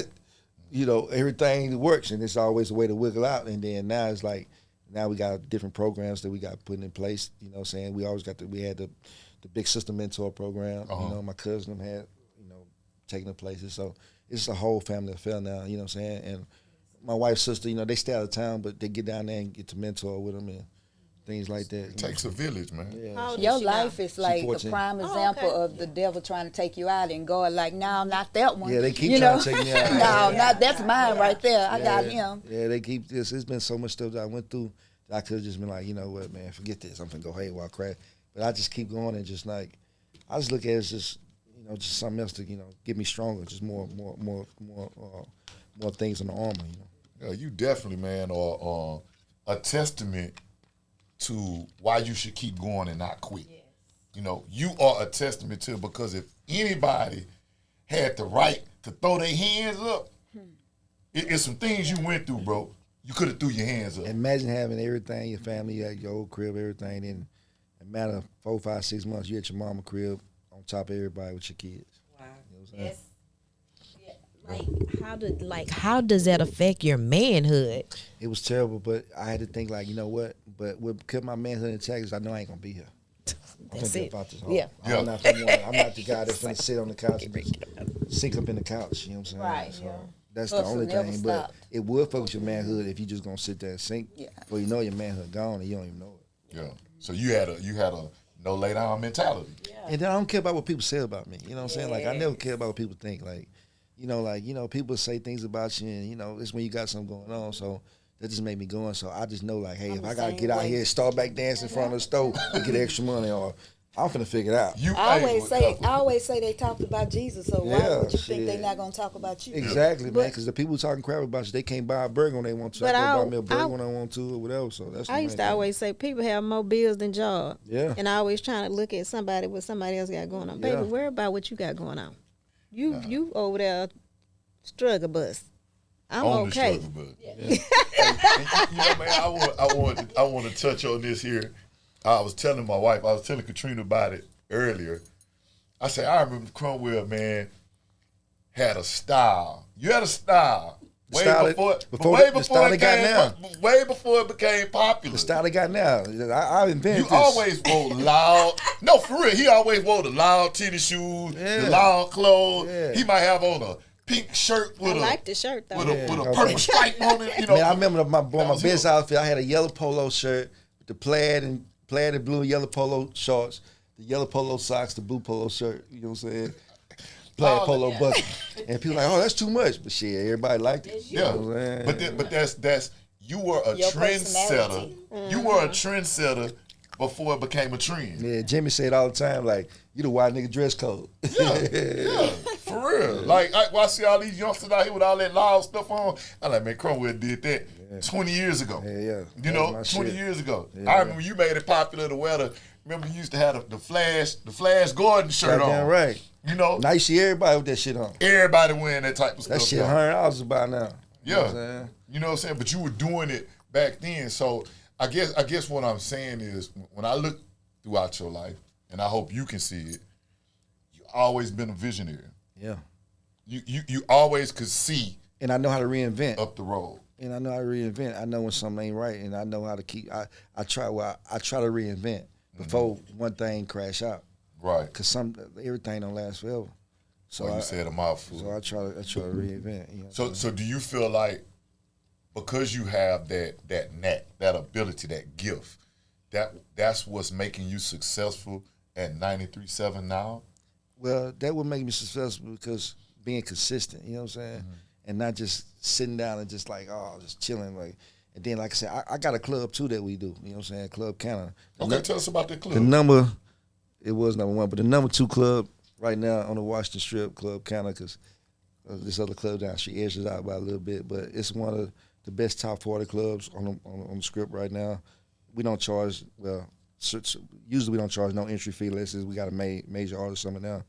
everything that works, and it's always a way to wiggle out. And then now it's like, now we got different programs that we got put in place. You know what I'm saying? We always we had the Big Sister Mentor program. My cousin had, taking the places. So it's a whole family affair now, you know what I'm saying? And my wife's sister, they stay out of town, but they get down there and get to mentor with them and things like that. It takes a village, man. Yeah. Your life is like a 14. prime example of the devil trying to take you out, and God like, no, not that one. Yeah, they keep trying to take me out. No, not that's mine right there. I got him. Yeah, they keep this. It's been so much stuff that I went through that I could have just been like, you know what, man, forget this. I'm finna go haywire, crash. But I just keep going, and just like, I just look at it as just, just something else to, get me stronger, just more things in the armor, Yeah, you definitely, man, are a testament to why you should keep going and not quit. Yes. You are a testament to it, because if anybody had the right to throw their hands up, it's some things you went through, bro. You could have threw your hands up. Imagine having everything, your family, your old crib, everything, in a matter of 4, 5, 6 months, you at your mama crib on top of everybody with your kids. Wow. You know what I'm saying? How does that affect your manhood? It was terrible, but I had to think, like, you know what? But with kept my manhood in Texas, I know I ain't gonna be here. That's it. Yeah. I'm not the guy that's gonna sit on the couch and sink up in the couch. You know what I'm saying? Right. So Yeah. that's Hustle the only never thing. But stopped. it would focus your manhood if you just gonna sit there and sink. Yeah. Before you know your manhood gone and you don't even know it. Yeah. So you had a no lay down mentality. Yeah. And then I don't care about what people say about me. You know what I'm saying? Like, I never care about what people think. Like, people say things about you, and it's when you got something going on. So that just made me going. So I just know, like, hey, if I gotta get out here and start back dancing in front of the stove to get extra money, or I'm finna figure it out. I always say they talked about Jesus, so why would you think they're not gonna talk about you? Exactly, man. Because the people talking crap about you, they can't buy a burger when they want to. But I go buy me a burger when I want to, or whatever. So that's. I used to always say people have more bills than jobs. Yeah. And I always trying to look at what somebody else got going on. Baby, worry about what you got going on. You over there struggle bus. I'm on okay. The struggle bus. Yeah. Man, I want to touch on this here. I was telling my wife, I was telling Katrina about it earlier. I said, I remember Cromwell, man, had a style. You had a style. Way before it became popular. The style they got now. I invented You this. always wore loud. No, for real. He always wore the loud tennis shoes, the loud clothes. Yeah. He might have on a pink shirt with I like the shirt though. with a purple stripe on it. Man, I remember my best outfit. I had a yellow polo shirt with the plaid and blue and yellow polo shorts, the yellow polo socks, the blue polo shirt. You know what I'm saying? Plaid polo bucket. And people like, oh, that's too much. But shit, everybody liked it. Yeah, you know what I'm saying? but that's you were a Your trendsetter. personality. You were a trendsetter before it became a trend. Yeah, Jimmy said all the time, like, you the white nigga dress code. Yeah, for real. Like, I see all these youngsters out here with all that loud stuff on. I'm like, man, Cromwell did that 20 years ago. Yeah. You know, 20 years ago. I remember you made it popular to wear remember you used to have the Flash Gordon shirt on. Damn right. You know? Now you see everybody with that shit on. Everybody wearing that type of stuff. That shit now. $100 about now. Yeah. You know what I'm saying? You know what I'm saying? But you were doing it back then. So I guess what I'm saying is when I look throughout your life, and I hope you can see it, you always been a visionary. Yeah. You always could see And I know how to reinvent. up the road. And I know how to reinvent. I know when something ain't right, and I know how to keep. I try to reinvent before one thing crash out. Right. Cause everything don't last forever. So you said a mouthful. So I try to reinvent. You know So do you feel like because you have that knack, that ability, that gift, that's what's making you successful at 93.7 now? Well, that would make me successful because being consistent, you know what I'm saying? And not just sitting down and just like, just chilling. Like, and then, like I said, I got a club too that we do, you know what I'm saying? Club Canada. Okay, tell us about the club. The number, it was number 1, but the number 2 club right now on the Washington Strip, Club Canada, because this other club down the street edges out by a little bit, but it's one of the best top 40 clubs on the Strip right now. We don't charge, usually we don't charge no entry fee unless we got a major artist something now.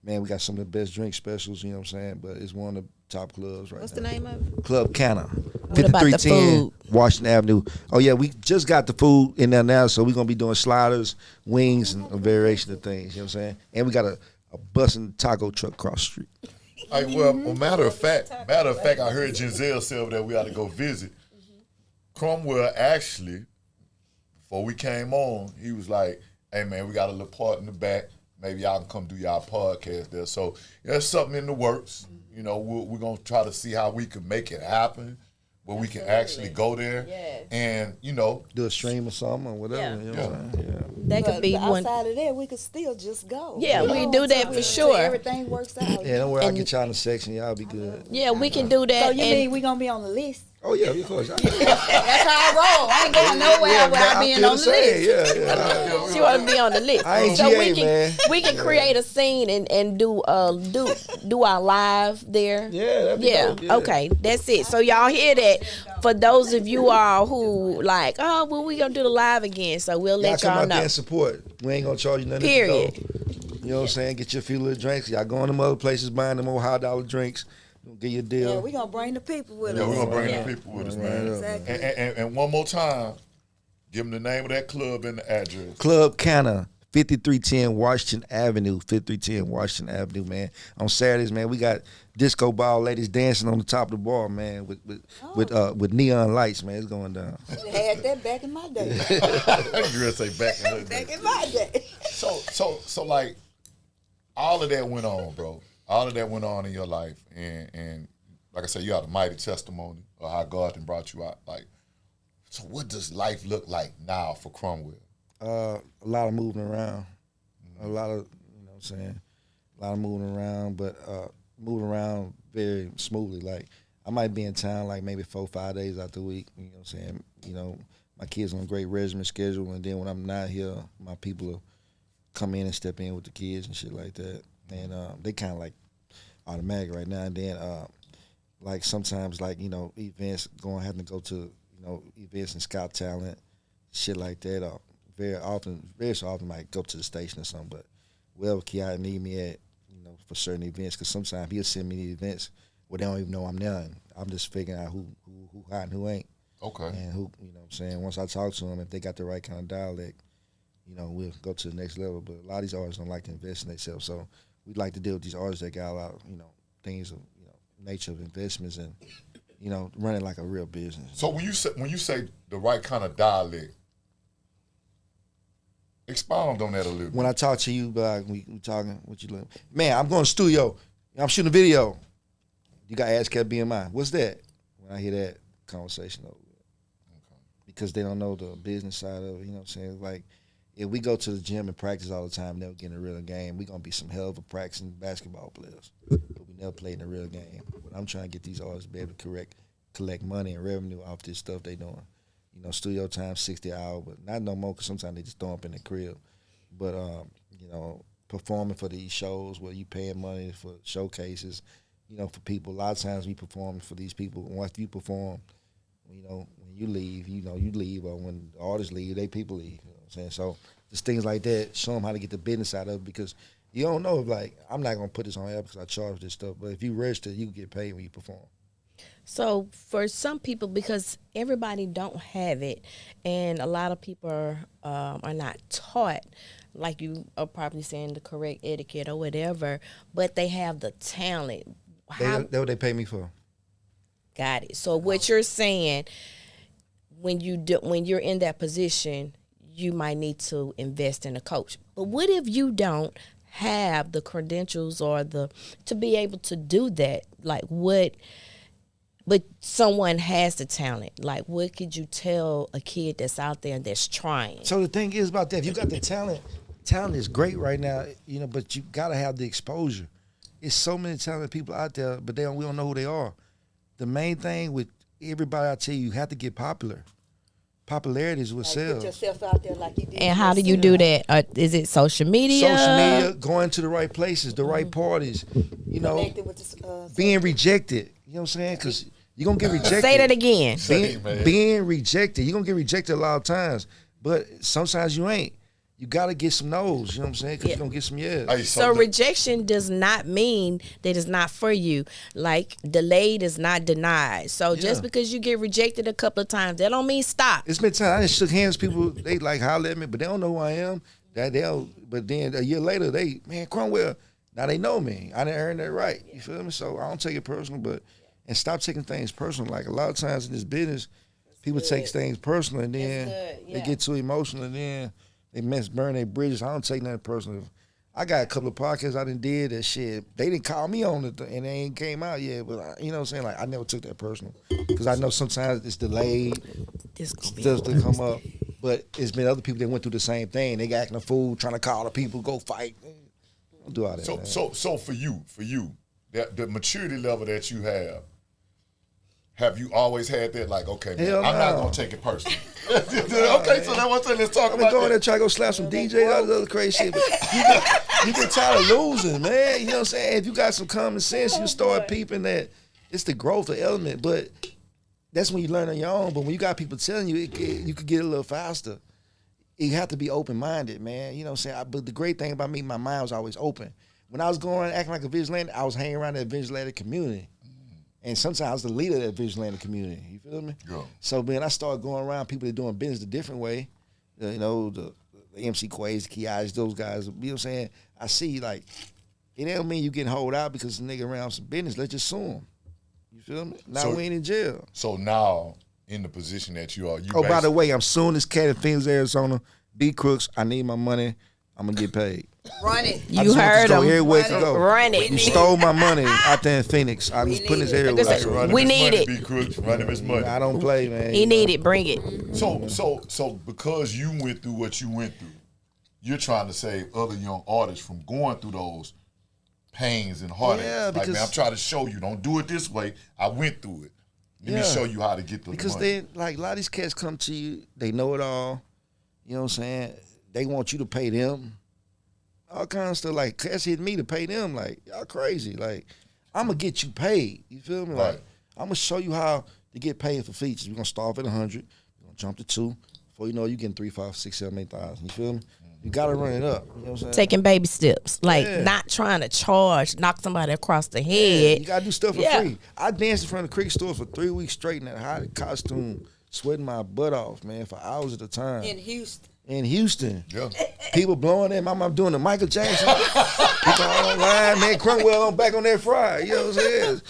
Man, we got some of the best drink specials, you know what I'm saying? But it's one of the top clubs right What's now. the name of it? Club Canna. What about the 5310 food? Washington Avenue. Oh, yeah, we just got the food in there now, so we're going to be doing sliders, wings, and a variation of things, you know what I'm saying? And we got a busting taco truck across the street. Hey, well, matter of fact, I heard Giselle say over there we ought to go visit. Cromwell actually, before we came on, he was like, hey, man, we got a little part in the back. Maybe y'all can come do y'all podcast there. So there's something in the works. You know, we're going to try to see how we can make it happen, where we can actually go there. Yes. And, you know. Do a stream or something or whatever. Yeah. You know what I'm saying? Yeah. That could be one. Outside of that, we could still just go. Yeah, we do that for Until sure. everything works out. Yeah, don't worry, I'll And- get y'all in the section. Y'all be good. Yeah, we can do that. So you and mean we gonna be on the list? Oh, yeah, of course. That's how I roll. I ain't going nowhere without being on the list. Yeah. she want to be on the list. I ain't so GA, we can man. we can create a scene and do our live there. Yeah, that'd be Yeah. dope, yeah. Okay, that's it. So y'all hear that? For those of you all who like, oh, well, we gonna do the live again. So we'll Y'all let come y'all out there know. and support. We ain't gonna charge you nothing. Period. To go. You know what I'm saying? Get you a few little drinks. Y'all going to them other places buying them old $100 drinks. We'll give you a deal. Yeah, we gonna bring the people with Yeah, us. we're going to bring Yeah. the people with us, Right man. up, Exactly. And one more time, give them the name of that club and the address. Club Canna, 5310 Washington Avenue. 5310 Washington Avenue, man. On Saturdays, man, we got disco ball ladies dancing on the top of the bar, man, with neon lights, man. It's going down. Had that back in my day. That girl say back in her day. Back in my day. So like, all of that went on, bro. All of that went on in your life, and like I said, you had a mighty testimony of how God then brought you out. Like, so what does life look like now for Cromwell? A lot of moving around. A lot of, you know what I'm saying, a lot of moving around, but moving around very smoothly. Like, I might be in town like maybe 4 or 5 days out the week, you know what I'm saying? You know, my kids on a great regimen schedule, and then when I'm not here, my people will come in and step in with the kids and shit like that. And they kind of like automatic right now. And then like sometimes like, you know, events, having to go to, you know, events and scout talent, shit like that. Very so often might go to the station or something. But wherever Kiara need me at, you know, for certain events, because sometimes he'll send me these events where they don't even know I'm there. And I'm just figuring out who hot and who ain't. Okay. And who, you know what I'm saying, once I talk to them, if they got the right kind of dialect, you know, we'll go to the next level. But a lot of these artists don't like to invest in themselves. So we'd like to deal with these artists that got a lot of, you know, things of, you know, nature of investments and, you know, running like a real business. So when you say the right kind of dialect, expound on that a little bit. When I talk to you, like we talking, what you look, man, I'm going to studio. I'm shooting a video. You got ASCAP BMI. What's that? When I hear that conversation over, because they don't know the business side of it. You know what I'm saying? Like, if we go to the gym and practice all the time, never get in a real game, we're going to be some hell of a practicing basketball players. But we never played in a real game. But I'm trying to get these artists to be able to collect money and revenue off this stuff they doing. You know, studio time, 60 an hour, but not no more because sometimes they just throw up in the crib. But, you know, performing for these shows where you paying money for showcases, you know, for people. A lot of times we perform for these people. Once you perform, you know, when you leave, you know, you leave, or when the artists leave, they people leave. You know what I'm saying? So just things like that, show them how to get the business out of it, because you don't know if, like, I'm not going to put this on air because I charge this stuff, but if you register, you can get paid when you perform. So for some people, because everybody don't have it, and a lot of people are not taught, like you are probably saying, the correct etiquette or whatever, but they have the talent. That's what they pay me for. Got it. So what you're saying, when you're in that position, you might need to invest in a coach. But what if you don't have the credentials or to be able to do that? Like what? But someone has the talent. Like, what could you tell a kid that's out there that's trying? So the thing is about that, if you got the talent, talent is great right now, but you gotta have the exposure. It's so many talented people out there, but we don't know who they are. The main thing with everybody, I tell you have to get popular. Popularity is what sells. Put yourself out there like you did. And how do you do that? Is it social media? Social media, going to the right places, the right parties, Connected with the, being rejected. You know what I'm saying? Because you're going to get rejected. Say that again. Being rejected. You're going to get rejected a lot of times, but sometimes you ain't. You got to get some no's, you know what I'm saying? Because you're going to get some yes. Hey, So rejection does not mean that it's not for you. Like, delayed is not denied. So just because you get rejected a couple of times, that don't mean stop. It's been times I just shook hands with people, they like holler at me, but they don't know who I am. But then a year later, man, Cromwell, now they know me. I didn't earn that right. You feel me? So I don't take it personal, and stop taking things personal. Like, a lot of times in this business, people take things personal, and then they get too emotional, and then they burn their bridges. I don't take nothing personal. I got a couple of podcasts I done did that shit. They didn't call me on it, and they ain't came out yet. But you know what I'm saying? Like, I never took that personal because I know sometimes it's delayed. Stuff to come up. But it's been other people that went through the same thing. They got acting a fool, trying to call the people, go fight. Don't do all that. So for you, the maturity level that you have you always had that? Like, okay, man, I'm not gonna take it personally. Okay, so that's what I'm saying. Let's talk about going there try to go slap some DJs, all this other crazy shit. But you get tired of losing, man. You know what I'm saying? If you got some common sense, you start peeping that it's the growth of element. But that's when you learn on your own. But when you got people telling you, you could get a little faster. You have to be open-minded, man. You know what I'm saying? But the great thing about me, my mind was always open. When I was going acting like a vigilante, I was hanging around that vigilante community. And sometimes I was the leader of that vigilante community. You feel me? Yeah. So, man, I started going around people that doing business a different way. The MC Quays, the Kiais, those guys. You know what I'm saying? I see, like, it don't mean you getting hold out because the nigga around some business. Let's just sue him. You feel me? Now we ain't in jail. So now, in the position that you are, by the way, I'm suing this cat in Phoenix, Arizona. B Crooks, I need my money. I'm going to get paid. Run it. You heard him. Run it. You stole my money out there in Phoenix. I was putting his hair away. We need it. B Crooks, running his money. I don't play, man. He need it. Bring it. So because you went through what you went through, you're trying to save other young artists from going through those pains and heartaches. Yeah, because, like, man, I'm trying to show you, don't do it this way. I went through it. Let me show you how to get the money. Because they, like, a lot of these cats come to you, they know it all. You know what I'm saying? They want you to pay them. All kinds of stuff. Like, cats hit me to pay them. Like, y'all crazy. Like, I'm going to get you paid. You feel me? Like, I'm going to show you how to get paid for features. We're going to start at 100. We're going to jump to 2. Before you know, you're getting 3, 5, 6, 7, 8,000. You feel me? You got to run it up. You know what I'm saying? Taking baby steps. Like, not trying to charge, knock somebody across the head. You got to do stuff for free. I danced in front of the Creek store for 3 weeks straight in that hot costume, sweating my butt off, man, for hours at a time. In Houston. Yeah. People blowing in. My mom doing the Michael Jackson. People online, man. Cromwell on back on that fry. You know what I'm saying?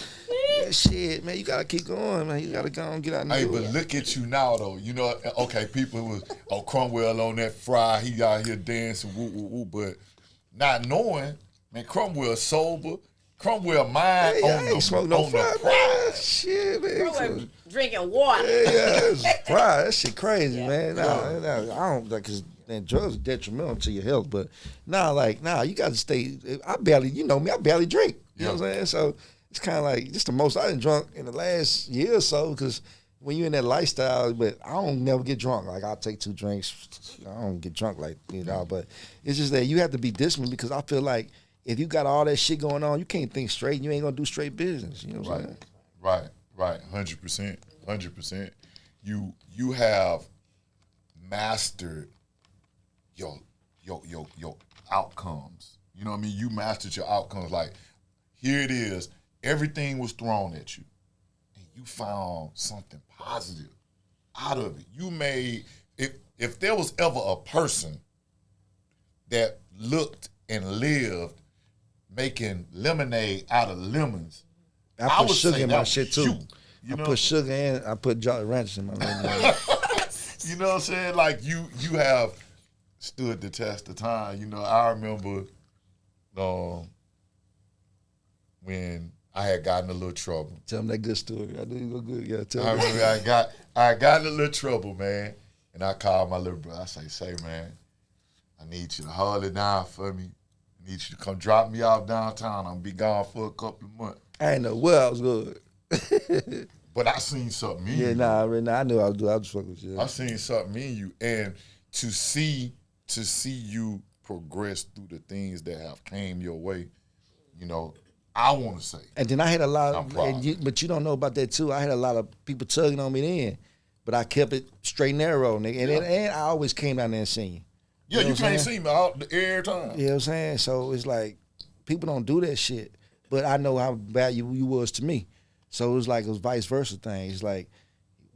Shit, man, you gotta keep going, man. You gotta go and get out and but look at you now, though. You know, okay, people was, Cromwell on that fry. He out here dancing, woo, woo, woo. But not knowing, man, Cromwell sober. Cromwell mind on the smoke no fry. Shit, man. Cromwell drinking water. It's fry. That shit crazy, man. I don't, like, cause drugs are detrimental to your health. But you gotta stay. I barely, you know me, I barely drink. You know what I'm saying? So it's kind of like just the most I done drunk in the last year or so. Because when you're in that lifestyle, but I don't never get drunk. Like, I'll take 2 drinks. I don't get drunk like, you know. But it's just that you have to be disciplined because I feel like if you got all that shit going on, you can't think straight. And you ain't gonna do straight business. You know what I'm saying? Right. 100%. You have mastered your outcomes. You know what I mean? You mastered your outcomes. Like, here it is. Everything was thrown at you, and you found something positive out of it. You made, if there was ever a person that looked and lived making lemonade out of lemons, I put sugar in my shit too. You know? I put sugar in. I put Jolly Ranchers in my lemonade. You know what I'm saying? Like, you have stood the test of time. You know, I remember when I had gotten a little trouble. Tell them that good story. I knew you go good. Yeah, tell I remember I got in a little trouble, man. And I called my little brother. I say, man, I need you to hold it down for me. I need you to come drop me off downtown. I'm gonna be gone for a couple of months. I didn't know what I was good. But I seen something in you. I knew I was doing. I was fucking with you. I seen something in you, and to see you progress through the things that have came your way, you know, I want to say. And then I had a lot I'm of, proud. but you don't know about that too. I had a lot of people tugging on me then, but I kept it straight and narrow, nigga. And I always came down there and seen you. Yeah, know you what I'm can't saying? see me out every time. You know what I'm saying? So it's like people don't do that shit, but I know how bad you was to me. So it was like it was vice versa thing. It's like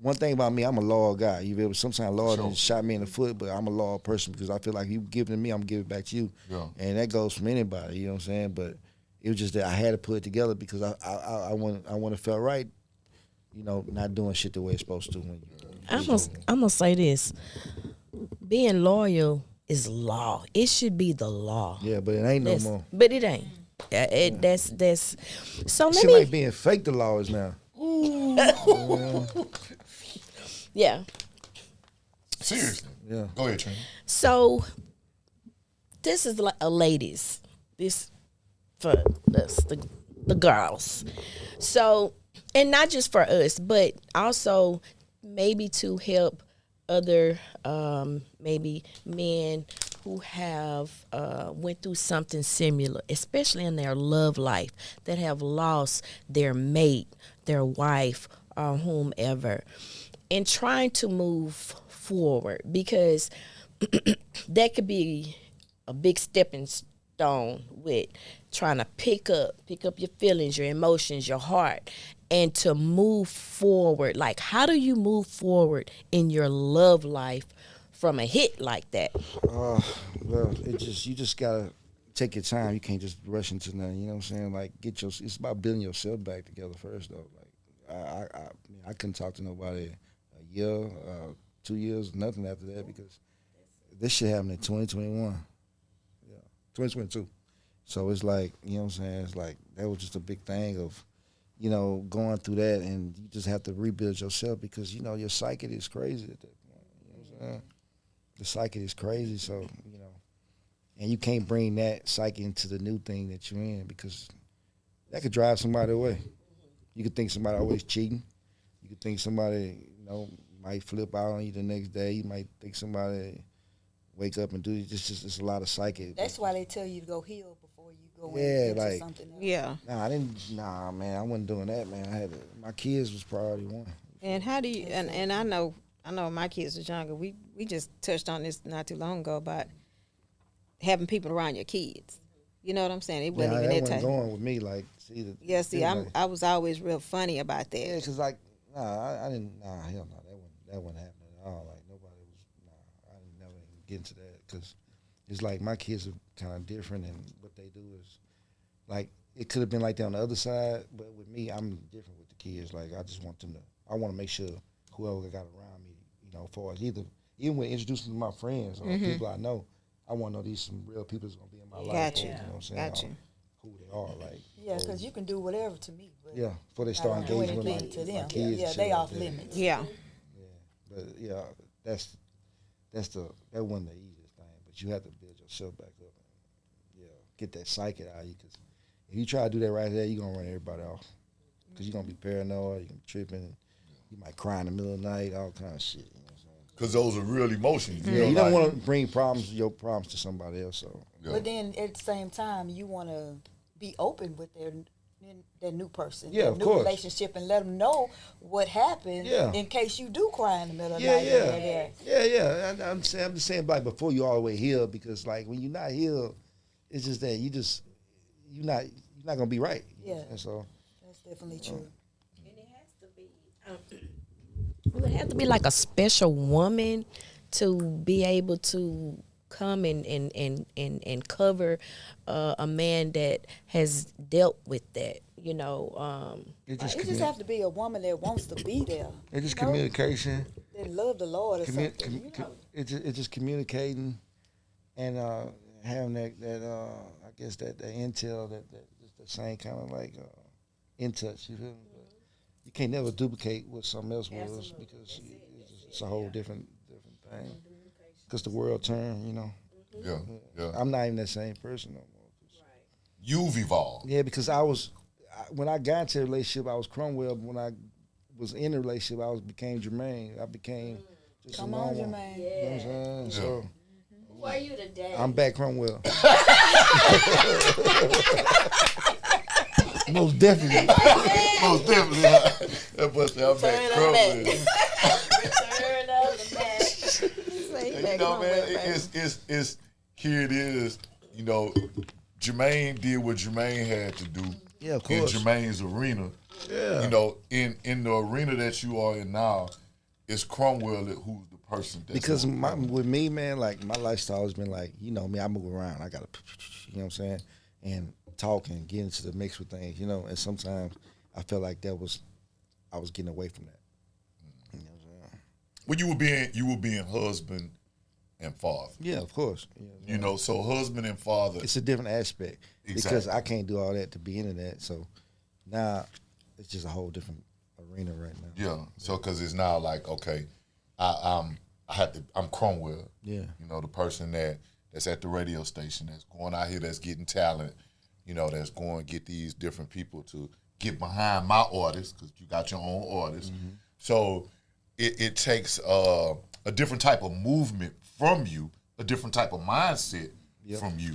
one thing about me, I'm a loyal guy. You ever sometimes Lord Sure. shot me in the foot, but I'm a loyal person because I feel like you give it to me, I'm gonna give it back to you. Yeah. And that goes from anybody. You know what I'm saying? But it was just that I had to put it together because I want to feel right. You know, not doing shit the way it's supposed to. When you, I'm gonna say this: being loyal is law. It should be the law. yeah, but it ain't no That's- more. But it ain't. That's. So let Shit me. like being fake the law is now. Yeah. Seriously. Yeah. Go ahead, Trini. So this is like a ladies. This for us, the girls. So, and not just for us, but also maybe to help other maybe men who have went through something similar, especially in their love life, that have lost their mate, their wife, or whomever, and trying to move forward, because that could be a big stepping stone with trying to pick up your feelings, your emotions, your heart, and to move forward. Like, how do you move forward in your love life from a hit like that? Well, you just gotta take your time. You can't just rush into nothing. You know what I'm saying? Like, it's about building yourself back together first, though. Like, I couldn't talk to nobody a year, 2 years, nothing after that, because this shit happened in 2021, 2022. So it's like, you know what I'm saying? It's like that was just a big thing of, you know, going through that, and you just have to rebuild yourself because, you know, your psyche is crazy at that point. You know what I'm saying? The psyche is crazy, so, you know, and you can't bring that psyche into the new thing that you're in because that could drive somebody away. You could think somebody always cheating. You could think somebody, you know, might flip out on you the next day. You might think somebody wake up and do it. It's a lot of psyche. That's why they tell you to go heal before you go Yeah, into like- something else. Yeah. Nah, man, I wasn't doing that, man. My kids was priority one. And how do you? And I know my kids was younger. We just touched on this not too long ago about having people around your kids. You know what I'm saying? It wasn't Yeah, even that that wasn't time. going with me. Like, see, I was always real funny about that. Yeah, cause like, I didn't. Nah, hell no, that wasn't happening at all. Like nobody was. Nah, I didn't never even get into that because it's like my kids are kind of different, and what they do is like it could have been like that on the other side, but with me, I'm different with the kids. Like I just want them to. I want to make sure whoever I got around me, you know, as far as even when introducing to my friends or people I know, I want to know these some real people that's gonna be in my life. Got or, you. know what I'm saying? Got or you. Who they are, like. Yeah, because you can do whatever to me. But Yeah, before they I start don't do engaging with anything to my them. kids. Yeah, and shit they like off that. limits. Yeah. But yeah, that wasn't the easiest thing. But you have to build yourself back up. And, yeah, get that psyche out of you. Because if you try to do that right there, you're gonna run everybody off. Because you're gonna be paranoid, you're gonna be tripping, you might cry in the middle of the night, all kind of shit. You know what I'm saying? Because those are real emotions. Yeah, you know, don't like- want to bring your problems to somebody else. So Yeah. But then at the same time, you want to be open with their new person, Yeah, their of new course. relationship, and let them know what happened Yeah. in case you do cry in the middle of the night. and they're there. yeah. I'm just saying, like before you all the way healed, because like when you're not healed, it's just that you're not gonna be right. You know what I'm saying? So. That's definitely true. It would have to be like a special woman to be able to come and cover a man that has dealt with that. You know, It It just have to be a woman that wants to be there. It's just you know? communication. That love the Lord or something. You know? It's just communicating and having that I guess that intel that the same kind of like in touch. You feel me? But you can't never duplicate what something else was because it's a whole different thing. Because the world turned, you know. Yeah. I'm not even that same person no more. You've evolved. Yeah, because when I got into a relationship, I was Cromwell. But when I was in a relationship, I became Jermaine. I became just Come a on, normal. Jermaine. You know what I'm saying? So Who are you today? I'm back Cromwell. Most definitely. Most definitely. That boy said, I'm back Cromwell. Return of the Mac. You know, man, it's here it is. You know, Jermaine did what Jermaine had to do. Yeah, of course. In Jermaine's arena. Yeah. You know, in the arena that you are in now, it's Cromwell who's the person. That's because with me, man, like my lifestyle has been like, you know me, I move around. I gotta, you know what I'm saying, and talk and get into the mix with things, you know. And sometimes I felt like I was getting away from that. You know what I'm saying? Well, you were being husband and father. Yeah, of course. You know, so husband and father. It's a different aspect because Exactly. I can't do all that to be into that. So now it's just a whole different arena right now. Yeah. So because it's now like, okay, I'm Cromwell. Yeah. You know, the person that's at the radio station, that's going out here, that's getting talent. You know, that's going to get these different people to get behind my artists because you got your own artists. Mm-hmm. So it takes a different type of movement from you, a different type of mindset from you.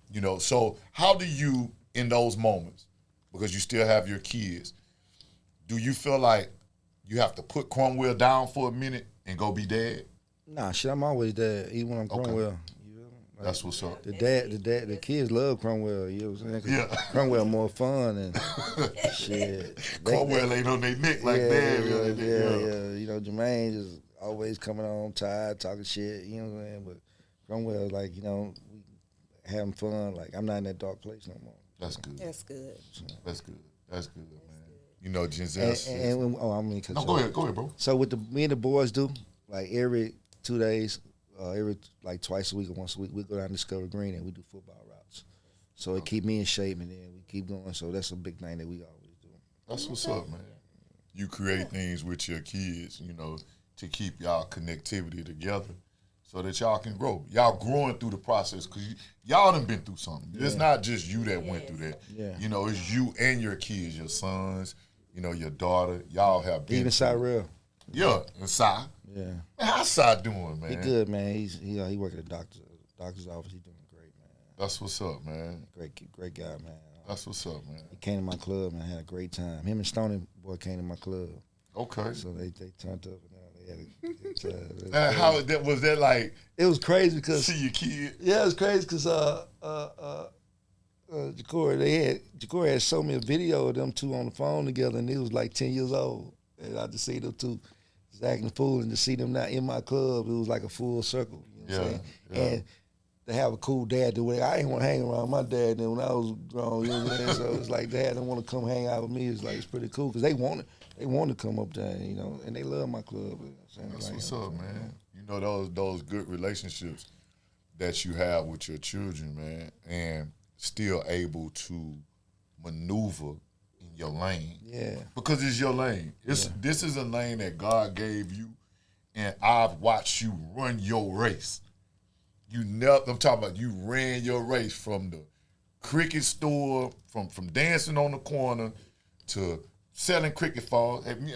You know, so how do you, in those moments, because you still have your kids, do you feel like you have to put Cromwell down for a minute and go be dad? Nah, shit, I'm always dad, even when I'm Cromwell. Like, that's what's up. The kids love Cromwell. You know what I'm saying? Yeah. Cromwell more fun and shit. Cromwell ain't on their neck like that. Yeah. You know, Jermaine just always coming on tired, talking shit. You know what I'm saying? But Cromwell, like, you know, we having fun. Like, I'm not in that dark place no more. That's good. That's good. That's good. That's good, man. You know, Giselle. No, go ahead, bro. So what me and the boys do, like every 2 days, every like twice a week or once a week, we go down to Discovery Green and we do football routes. So it keep me in shape and then we keep going. So that's a big thing that we always do. That's what's up, man. You create things with your kids, you know, to keep y'all connectivity together so that y'all can grow. Y'all growing through the process because y'all done been through something. Yeah. It's not just you that went through that. Yeah. You know, it's you and your kids, your sons, you know, your daughter. Y'all have been even Cyrell. Yeah, and Cy. Yeah. Man, how's Cy doing, man? He good, man. He work at the doctor's office. He doing great, man. That's what's up, man. Great guy, man. That's what's up, man. He came to my club and had a great time. Him and Stoney boy came to my club. Okay. So they turned up and they had a good time. And how was that like? It was crazy because see your kid. Yeah, it was crazy because Jacory had showed me a video of them two on the phone together, and he was like 10 years old. And I just see them two just acting a fool, and to see them now in my club, it was like a full circle. You know what I'm saying? Yeah. And to have a cool dad, I ain't want to hang around my dad then when I was grown. You know what I'm saying? So it's like dad don't want to come hang out with me. It's like it's pretty cool because they want to come up there, you know, and they love my club. You know what I'm saying? That's what's up, man. You know those good relationships that you have with your children, man, and still able to maneuver in your lane. Yeah. Because it's your lane. This is a lane that God gave you, and I've watched you run your race. I'm talking about you ran your race from the cricket store, from dancing on the corner to selling cricket balls. Me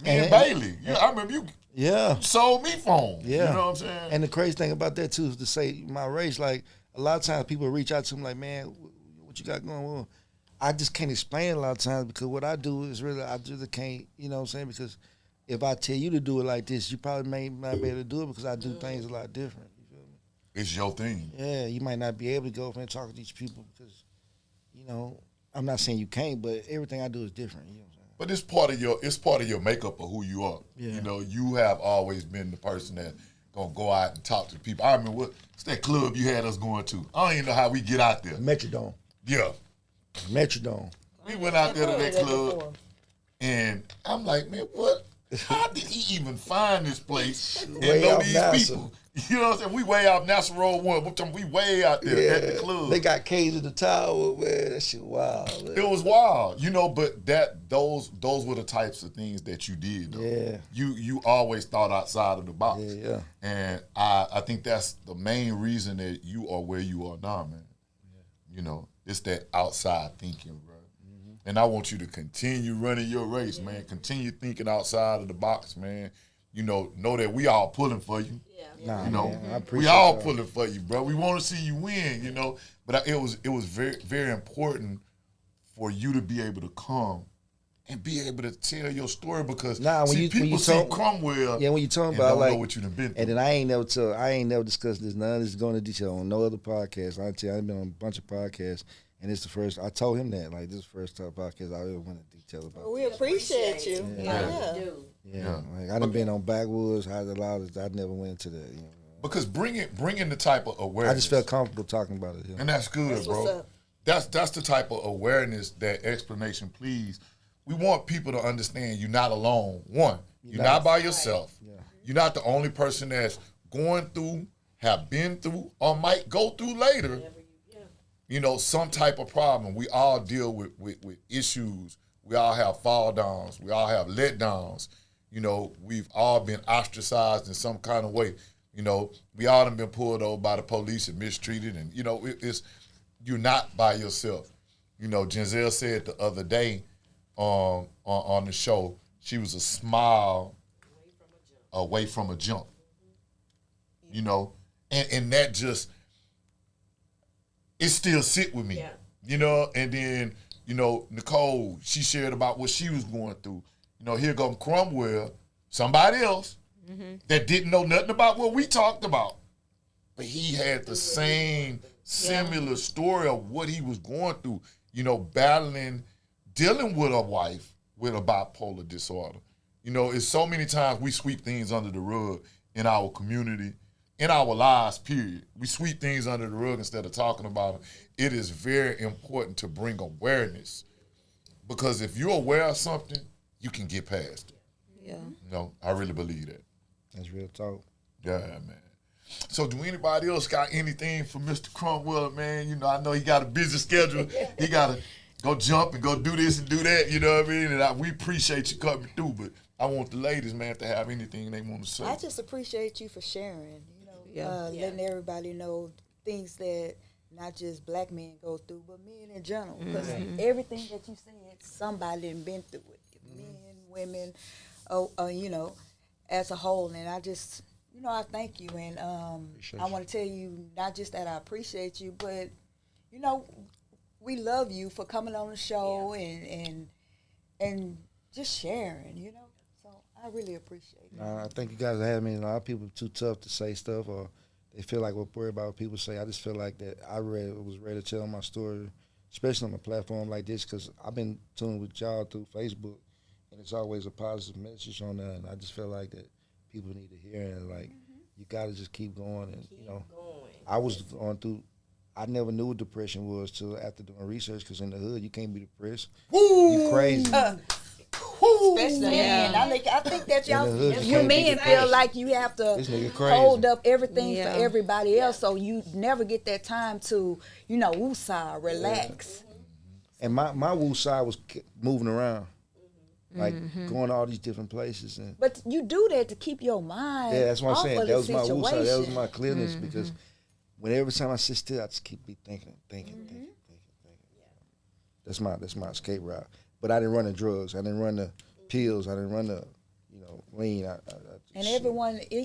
and Bailey. Yeah, I remember you. Yeah. Sold me phones. Yeah. You know what I'm saying? And the crazy thing about that too is to say my race, like a lot of times people reach out to me like, man, what you got going on? I just can't explain it a lot of times because what I do is really, I just can't, you know what I'm saying? Because if I tell you to do it like this, you probably may not be able to do it because I do things a lot different. You feel me? It's your thing. Yeah, you might not be able to go up and talk to these people because, you know, I'm not saying you can't, but everything I do is different. You know what I'm saying? But it's part of your makeup of who you are. Yeah. You know, you have always been the person that gonna go out and talk to people. I remember what's that club you had us going to? I don't even know how we get out there. Metrodome. Yeah. Metrodome. We went out there to that club, and I'm like, man, what? How did he even find this place and know these people? You know what I'm saying? We way out National Road 1. We way out there at the club. They got K's in the tower, man. That shit wild, man. It was wild, you know, but those were the types of things that you did, though. Yeah. You always thought outside of the box. Yeah. And I think that's the main reason that you are where you are now, man. Yeah. You know, it's that outside thinking, bro. Mm-hmm. And I want you to continue running your race, man. Continue thinking outside of the box, man. You know that we all pulling for you. Nah, you know, man, I appreciate we all that. pulling for you, bro. We want to see you win, you know. But it was very, very important for you to be able to come and be able to tell your story because people see Cromwell. Yeah, when you talking and about don't like know what you done been through. And then I ain't never discussed this. None of this is going into detail on no other podcast. I tell you, I've been on a bunch of podcasts, and it's the first. I told him that like this is the first type of podcast I ever went into detail about. We appreciate you. Yeah. Like I done been on Backwoods, High the Loudest. I never went into that. You know. Because bringing the type of awareness. I just felt comfortable talking about it. And that's good, bro. That's the type of awareness, that explanation, please. We want people to understand you're not alone. One, you're not by yourself. Yeah. You're not the only person that's going through, have been through, or might go through later. You know, some type of problem. We all deal with issues. We all have fall downs. We all have let downs. You know, we've all been ostracized in some kind of way. You know, we all done been pulled over by the police and mistreated, and you know, you're not by yourself. You know, Giselle said the other day on the show, she was a smile away from a jump. You know, and that just it still sit with me. Yeah. You know, and then you know Nicole, she shared about what she was going through. You know, here comes Cromwell, somebody else. Mm-hmm. That didn't know nothing about what we talked about. But he had the same similar story of what he was going through, you know, dealing with a wife with a bipolar disorder. You know, it's so many times we sweep things under the rug in our community, in our lives, period. We sweep things under the rug instead of talking about them. It is very important to bring awareness because if you're aware of something, you can get past it. Yeah. You know, I really believe that. That's real talk. Yeah, man. So do anybody else got anything for Mr. Cromwell, man? You know, I know he got a busy schedule. He got to go jump and go do this and do that, you know what I mean? And we appreciate you coming through, but I want the ladies, man, to have anything they want to say. I just appreciate you for sharing, you know, letting everybody know things that not just black men go through, but men in general. Because everything that you said, somebody done been through it. Men, women, you know, as a whole. And I just, you know, I thank you. And I want to tell you not just that I appreciate you, but, you know, we love you for coming on the show and just sharing, you know. So I really appreciate it. I think you guys are having me. A lot of people are too tough to say stuff or they feel like we're worried about what people say. I just feel like that I was ready to tell my story, especially on a platform like this, because I've been tuning with y'all through Facebook, and it's always a positive message on there, and I just feel like that people need to hear it. And like, you got to just keep going. And, you know, I was going through, I never knew what depression was till after doing research, because in the hood, you can't be depressed. You crazy. Especially men. I think that you men feel like you have to hold up everything for everybody else, so you never get that time to, you know, woosah, relax. And my woosah was moving around, like going to all these different places. But you do that to keep your mind. Yeah, that's what I'm saying. That was my woosah. That was my clearness, because every time I sit still, I just keep thinking. That's my escape route. But I didn't run the drugs. I didn't run the pills. I didn't run the, you know, lean. And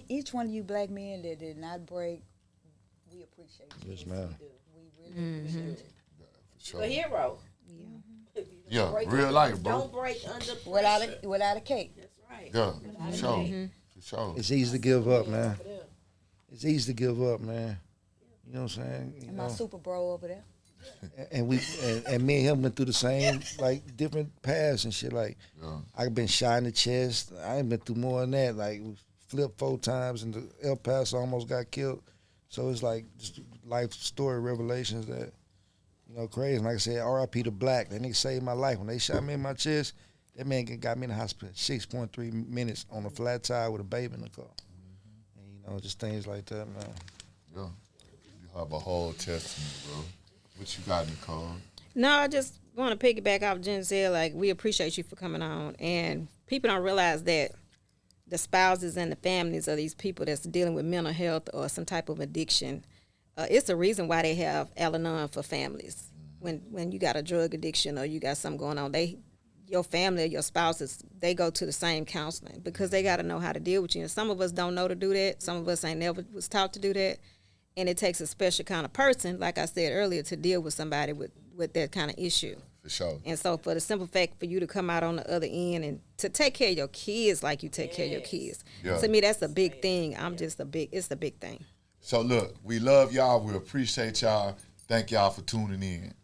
each one of you black men that did not break, we appreciate you. Yes, ma'am. We really appreciate you. Sure. A hero. Yeah, real life, bro. Don't break under pressure. Without a cake. That's right. Yeah, for sure. For sure. It's easy to give up, man. It's easy to give up, man. You know what I'm saying? And my super bro over there. And me and him went through the same, like, different paths and shit. Like, I've been shot in the chest. I ain't been through more than that. Like, flipped 4 times and the El Paso almost got killed. So it's like just life story revelations that, you know, crazy. And like I said, R.I.P. to Black. That nigga saved my life. When they shot me in my chest, that man got me in the hospital 6.3 minutes on a flat tire with a baby in the car. And, you just things like that, man. Yeah, you have a whole testament, bro. What you got, Nicole? No, I just want to piggyback off Jen said. Like, we appreciate you for coming on, and people don't realize that the spouses and the families of these people that's dealing with mental health or some type of addiction, it's the reason why they have Al-Anon for families. When you got a drug addiction or you got something going on, your family or your spouses, they go to the same counseling because they got to know how to deal with you. And some of us don't know to do that. Some of us ain't never was taught to do that. And it takes a special kind of person, like I said earlier, to deal with somebody with that kind of issue. For sure. And so for the simple fact for you to come out on the other end and to take care of your kids like you take care of your kids, to me, that's a big thing. It's a big thing. So look, we love y'all. We appreciate y'all. Thank y'all for tuning in.